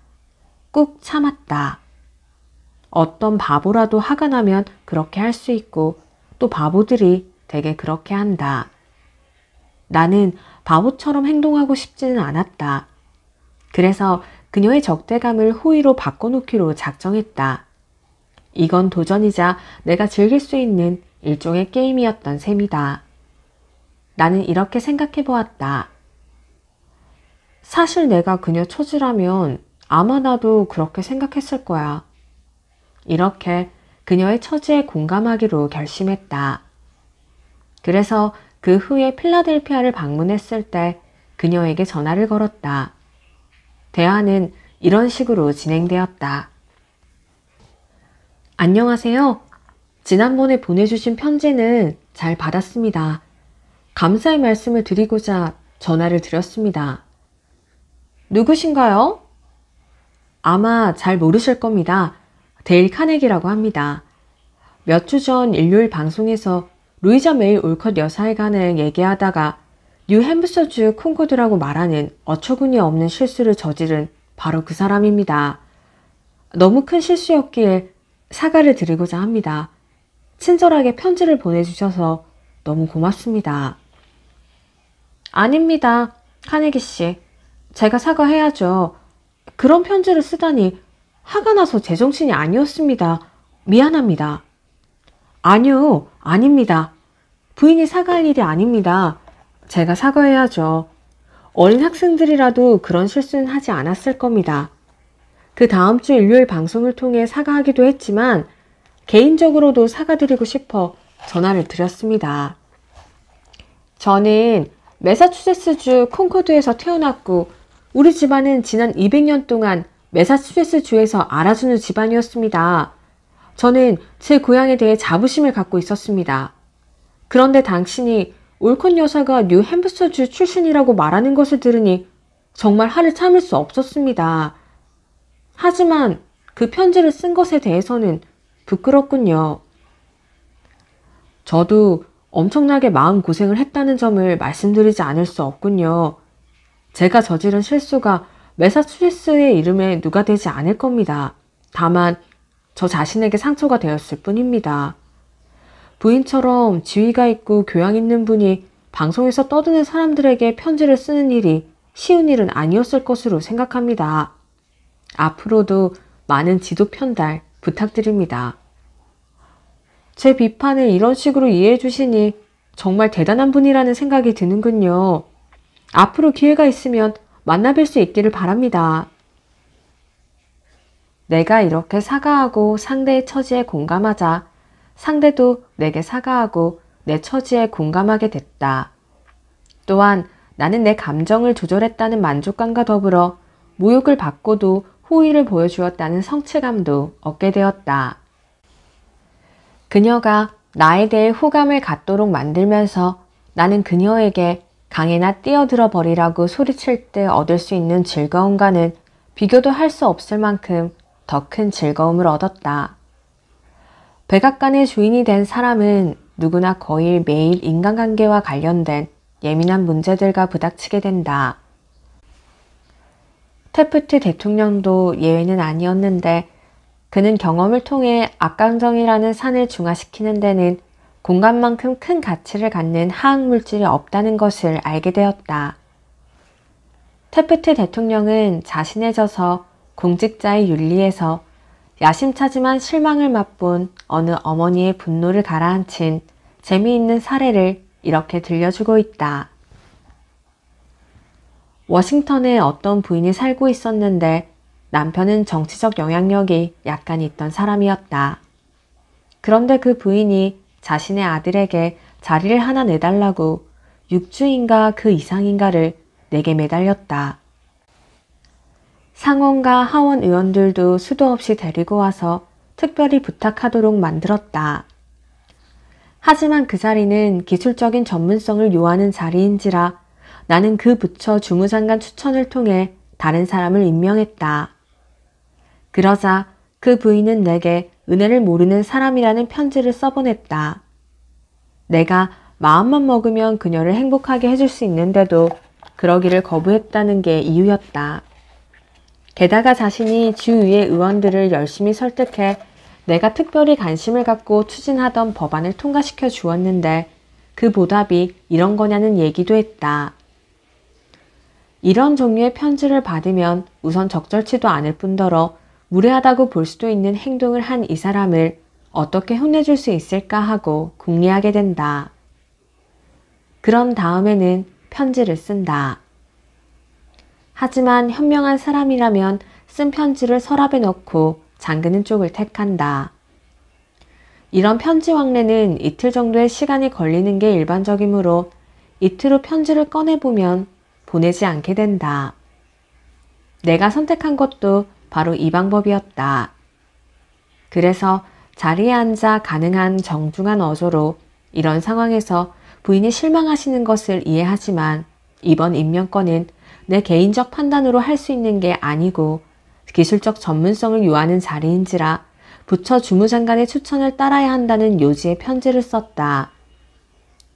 꾹 참았다. 어떤 바보라도 화가 나면 그렇게 할 수 있고 또 바보들이 되게 그렇게 한다. 나는 바보처럼 행동하고 싶지는 않았다. 그래서 그녀의 적대감을 호의로 바꿔놓기로 작정했다. 이건 도전이자 내가 즐길 수 있는 일종의 게임이었던 셈이다. 나는 이렇게 생각해 보았다. 사실 내가 그녀 처지라면 아마 나도 그렇게 생각했을 거야. 이렇게 그녀의 처지에 공감하기로 결심했다. 그래서 그 후에 필라델피아를 방문했을 때 그녀에게 전화를 걸었다. 대화는 이런 식으로 진행되었다. 안녕하세요. 지난번에 보내주신 편지는 잘 받았습니다. 감사의 말씀을 드리고자 전화를 드렸습니다. 누구신가요? 아마 잘 모르실 겁니다. 데일 카네기라고 합니다. 몇 주 전 일요일 방송에서 루이자 메이 올컷 여사에 관해 얘기하다가 뉴햄프셔주 콩코드라고 말하는 어처구니 없는 실수를 저지른 바로 그 사람입니다. 너무 큰 실수였기에 사과를 드리고자 합니다. 친절하게 편지를 보내주셔서 너무 고맙습니다. 아닙니다. 카네기 씨. 제가 사과해야죠. 그런 편지를 쓰다니 화가 나서 제정신이 아니었습니다. 미안합니다. 아니요, 아닙니다. 부인이 사과할 일이 아닙니다. 제가 사과해야죠. 어린 학생들이라도 그런 실수는 하지 않았을 겁니다. 그 다음 주 일요일 방송을 통해 사과하기도 했지만 개인적으로도 사과드리고 싶어 전화를 드렸습니다. 저는 매사추세츠주 콩코드에서 태어났고 우리 집안은 지난 200년 동안 매사추세츠주에서 알아주는 집안이었습니다. 저는 제 고향에 대해 자부심을 갖고 있었습니다. 그런데 당신이 올컷 여사가 뉴햄프셔주 출신이라고 말하는 것을 들으니 정말 화를 참을 수 없었습니다. 하지만 그 편지를 쓴 것에 대해서는 부끄럽군요. 저도 엄청나게 마음고생을 했다는 점을 말씀드리지 않을 수 없군요. 제가 저지른 실수가 매사추세츠의 이름에 누가 되지 않을 겁니다. 다만 저 자신에게 상처가 되었을 뿐입니다. 부인처럼 지위가 있고 교양 있는 분이 방송에서 떠드는 사람들에게 편지를 쓰는 일이 쉬운 일은 아니었을 것으로 생각합니다. 앞으로도 많은 지도 편달 부탁드립니다. 제 비판을 이런 식으로 이해해 주시니 정말 대단한 분이라는 생각이 드는군요. 앞으로 기회가 있으면 만나뵐 수 있기를 바랍니다. 내가 이렇게 사과하고 상대의 처지에 공감하자 상대도 내게 사과하고 내 처지에 공감하게 됐다. 또한 나는 내 감정을 조절했다는 만족감과 더불어 모욕을 받고도 호의를 보여주었다는 성취감도 얻게 되었다. 그녀가 나에 대해 호감을 갖도록 만들면서 나는 그녀에게 강에나 뛰어들어 버리라고 소리칠 때 얻을 수 있는 즐거움과는 비교도 할 수 없을 만큼 더 큰 즐거움을 얻었다. 백악관의 주인이 된 사람은 누구나 거의 매일 인간관계와 관련된 예민한 문제들과 부닥치게 된다. 태프트 대통령도 예외는 아니었는데 그는 경험을 통해 악감정이라는 산을 중화시키는 데는 공간만큼 큰 가치를 갖는 화학물질이 없다는 것을 알게 되었다. 태프트 대통령은 자신의 저서 공직자의 윤리에서 야심차지만 실망을 맛본 어느 어머니의 분노를 가라앉힌 재미있는 사례를 이렇게 들려주고 있다. 워싱턴에 어떤 부인이 살고 있었는데 남편은 정치적 영향력이 약간 있던 사람이었다. 그런데 그 부인이 자신의 아들에게 자리를 하나 내달라고 6주인가 그 이상인가를 내게 매달렸다. 상원과 하원 의원들도 수도 없이 데리고 와서 특별히 부탁하도록 만들었다. 하지만 그 자리는 기술적인 전문성을 요하는 자리인지라 나는 그 부처 주무장관 추천을 통해 다른 사람을 임명했다. 그러자 그 부인은 내게 은혜를 모르는 사람이라는 편지를 써보냈다. 내가 마음만 먹으면 그녀를 행복하게 해줄 수 있는데도 그러기를 거부했다는 게 이유였다. 게다가 자신이 주위의 의원들을 열심히 설득해 내가 특별히 관심을 갖고 추진하던 법안을 통과시켜 주었는데 그 보답이 이런 거냐는 얘기도 했다. 이런 종류의 편지를 받으면 우선 적절치도 않을 뿐더러 무례하다고 볼 수도 있는 행동을 한 이 사람을 어떻게 혼내줄 수 있을까 하고 궁리하게 된다. 그런 다음에는 편지를 쓴다. 하지만 현명한 사람이라면 쓴 편지를 서랍에 넣고 잠그는 쪽을 택한다. 이런 편지 왕래는 이틀 정도의 시간이 걸리는 게 일반적이므로 이틀 후 편지를 꺼내보면 보내지 않게 된다. 내가 선택한 것도 바로 이 방법이었다. 그래서 자리에 앉아 가능한 정중한 어조로 이런 상황에서 부인이 실망하시는 것을 이해하지만 이번 임명권은 내 개인적 판단으로 할 수 있는 게 아니고 기술적 전문성을 요하는 자리인지라 부처 주무장관의 추천을 따라야 한다는 요지의 편지를 썼다.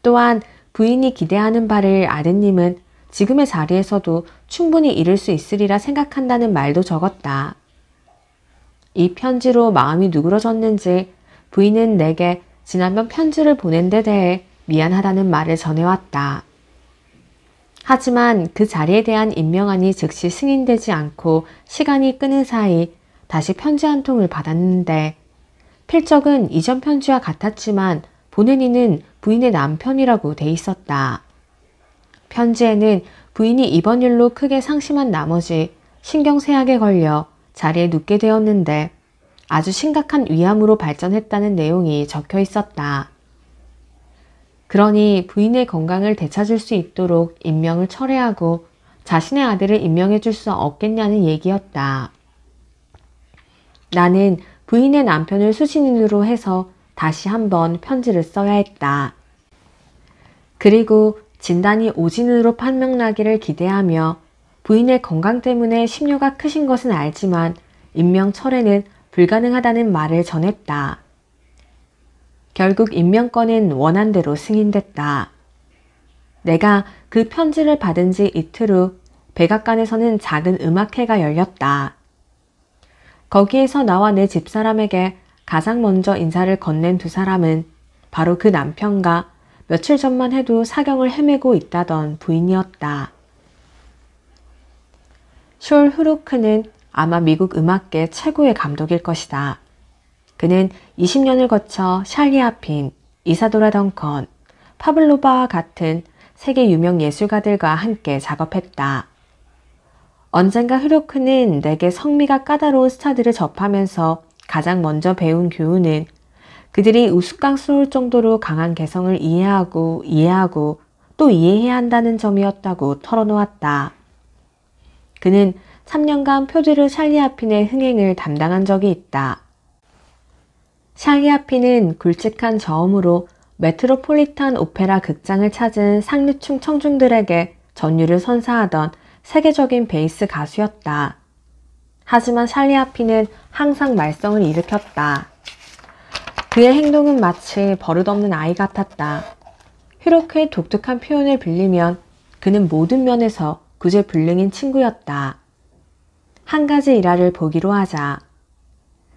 또한 부인이 기대하는 바를 아드님은 지금의 자리에서도 충분히 이룰 수 있으리라 생각한다는 말도 적었다. 이 편지로 마음이 누그러졌는지 부인은 내게 지난번 편지를 보낸 데 대해 미안하다는 말을 전해왔다. 하지만 그 자리에 대한 임명안이 즉시 승인되지 않고 시간이 끄는 사이 다시 편지 한 통을 받았는데 필적은 이전 편지와 같았지만 보낸 이는 부인의 남편이라고 돼 있었다. 편지에는 부인이 이번 일로 크게 상심한 나머지 신경쇠약에 걸려 자리에 눕게 되었는데 아주 심각한 위암으로 발전했다는 내용이 적혀 있었다. 그러니 부인의 건강을 되찾을 수 있도록 임명을 철회하고 자신의 아들을 임명해 줄 수 없겠냐는 얘기였다. 나는 부인의 남편을 수신인으로 해서 다시 한번 편지를 써야 했다. 그리고 진단이 오진으로 판명나기를 기대하며 부인의 건강 때문에 심려가 크신 것은 알지만 임명 철회는 불가능하다는 말을 전했다. 결국 임명권은 원한대로 승인됐다. 내가 그 편지를 받은 지 이틀 후 백악관에서는 작은 음악회가 열렸다. 거기에서 나와 내 집사람에게 가장 먼저 인사를 건넨 두 사람은 바로 그 남편과 며칠 전만 해도 사경을 헤매고 있다던 부인이었다. 숄 후루크는 아마 미국 음악계 최고의 감독일 것이다. 그는 20년을 거쳐 샬리 아핀, 이사도라 덩컨, 파블로바와 같은 세계 유명 예술가들과 함께 작업했다. 언젠가 후루크는 내게 성미가 까다로운 스타들을 접하면서 가장 먼저 배운 교훈은 그들이 우스꽝스러울 정도로 강한 개성을 이해하고 또 이해해야 한다는 점이었다고 털어놓았다. 그는 3년간 표드르 샬리아핀의 흥행을 담당한 적이 있다. 샬리아핀은 굵직한 저음으로 메트로폴리탄 오페라 극장을 찾은 상류층 청중들에게 전율을 선사하던 세계적인 베이스 가수였다. 하지만 샬리아핀은 항상 말썽을 일으켰다. 그의 행동은 마치 버릇없는 아이 같았다. 휘로크의 독특한 표현을 빌리면 그는 모든 면에서 구제불능인 친구였다. 한 가지 일화를 보기로 하자.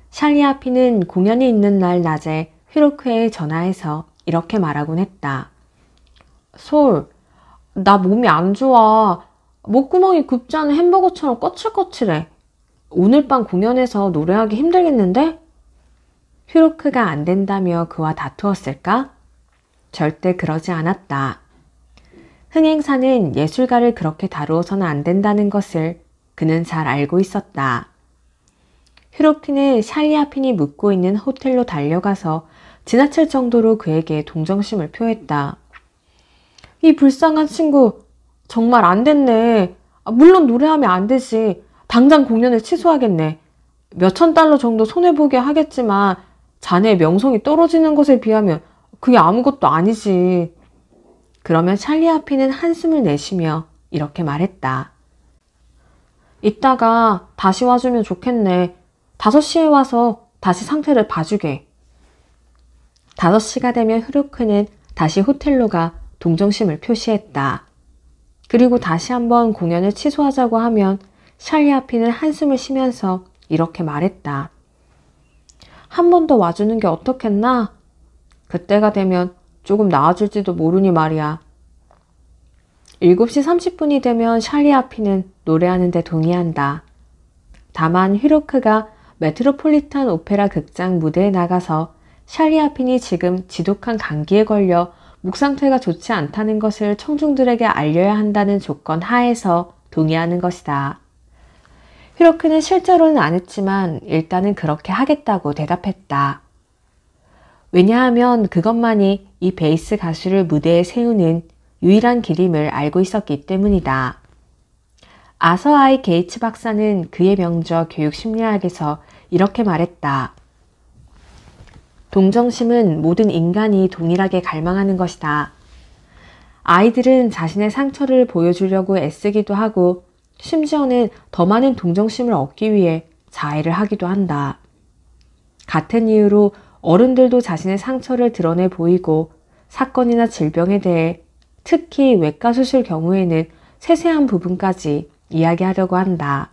샬리아핀은 공연이 있는 날 낮에 휘로크에 전화해서 이렇게 말하곤 했다. 솔, 나 몸이 안 좋아. 목구멍이 굽지 않은 햄버거처럼 거칠거칠해. 오늘 밤 공연에서 노래하기 힘들겠는데? 휘로크가 안 된다며 그와 다투었을까? 절대 그러지 않았다. 흥행사는 예술가를 그렇게 다루어서는 안 된다는 것을 그는 잘 알고 있었다. 휘로크는 샬리아핀이 묵고 있는 호텔로 달려가서 지나칠 정도로 그에게 동정심을 표했다. 이 불쌍한 친구, 정말 안 됐네. 물론 노래하면 안 되지. 당장 공연을 취소하겠네. 몇천 달러 정도 손해보게 하겠지만 자네의 명성이 떨어지는 것에 비하면 그게 아무것도 아니지. 그러면 샬리아핀은 한숨을 내쉬며 이렇게 말했다. 이따가 다시 와주면 좋겠네. 5시에 와서 다시 상태를 봐주게. 5시가 되면 휘로크는 다시 호텔로 가 동정심을 표시했다. 그리고 다시 한번 공연을 취소하자고 하면 샬리아핀은 한숨을 쉬면서 이렇게 말했다. 한 번 더 와주는 게 어떻겠나? 그때가 되면 조금 나아질지도 모르니 말이야. 7시 30분이 되면 샬리아핀은 노래하는 데 동의한다. 다만 휘로크가 메트로폴리탄 오페라 극장 무대에 나가서 샬리아핀이 지금 지독한 감기에 걸려 목 상태가 좋지 않다는 것을 청중들에게 알려야 한다는 조건 하에서 동의하는 것이다. 휘로크는 실제로는 안 했지만 일단은 그렇게 하겠다고 대답했다. 왜냐하면 그것만이 이 베이스 가수를 무대에 세우는 유일한 길임을 알고 있었기 때문이다. 아서 아이 게이츠 박사는 그의 명저 교육심리학에서 이렇게 말했다. 동정심은 모든 인간이 동일하게 갈망하는 것이다. 아이들은 자신의 상처를 보여주려고 애쓰기도 하고 심지어는 더 많은 동정심을 얻기 위해 자해를 하기도 한다. 같은 이유로 어른들도 자신의 상처를 드러내 보이고 사건이나 질병에 대해 특히 외과 수술 경우에는 세세한 부분까지 이야기하려고 한다.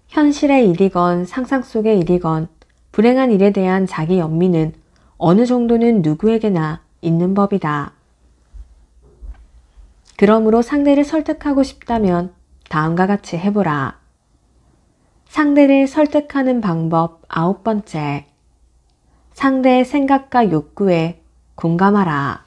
현실의 일이건 상상 속의 일이건 불행한 일에 대한 자기 연민은 어느 정도는 누구에게나 있는 법이다. 그러므로 상대를 설득하고 싶다면 다음과 같이 해보라. 상대를 설득하는 방법 9번째. 상대의 생각과 욕구에 공감하라.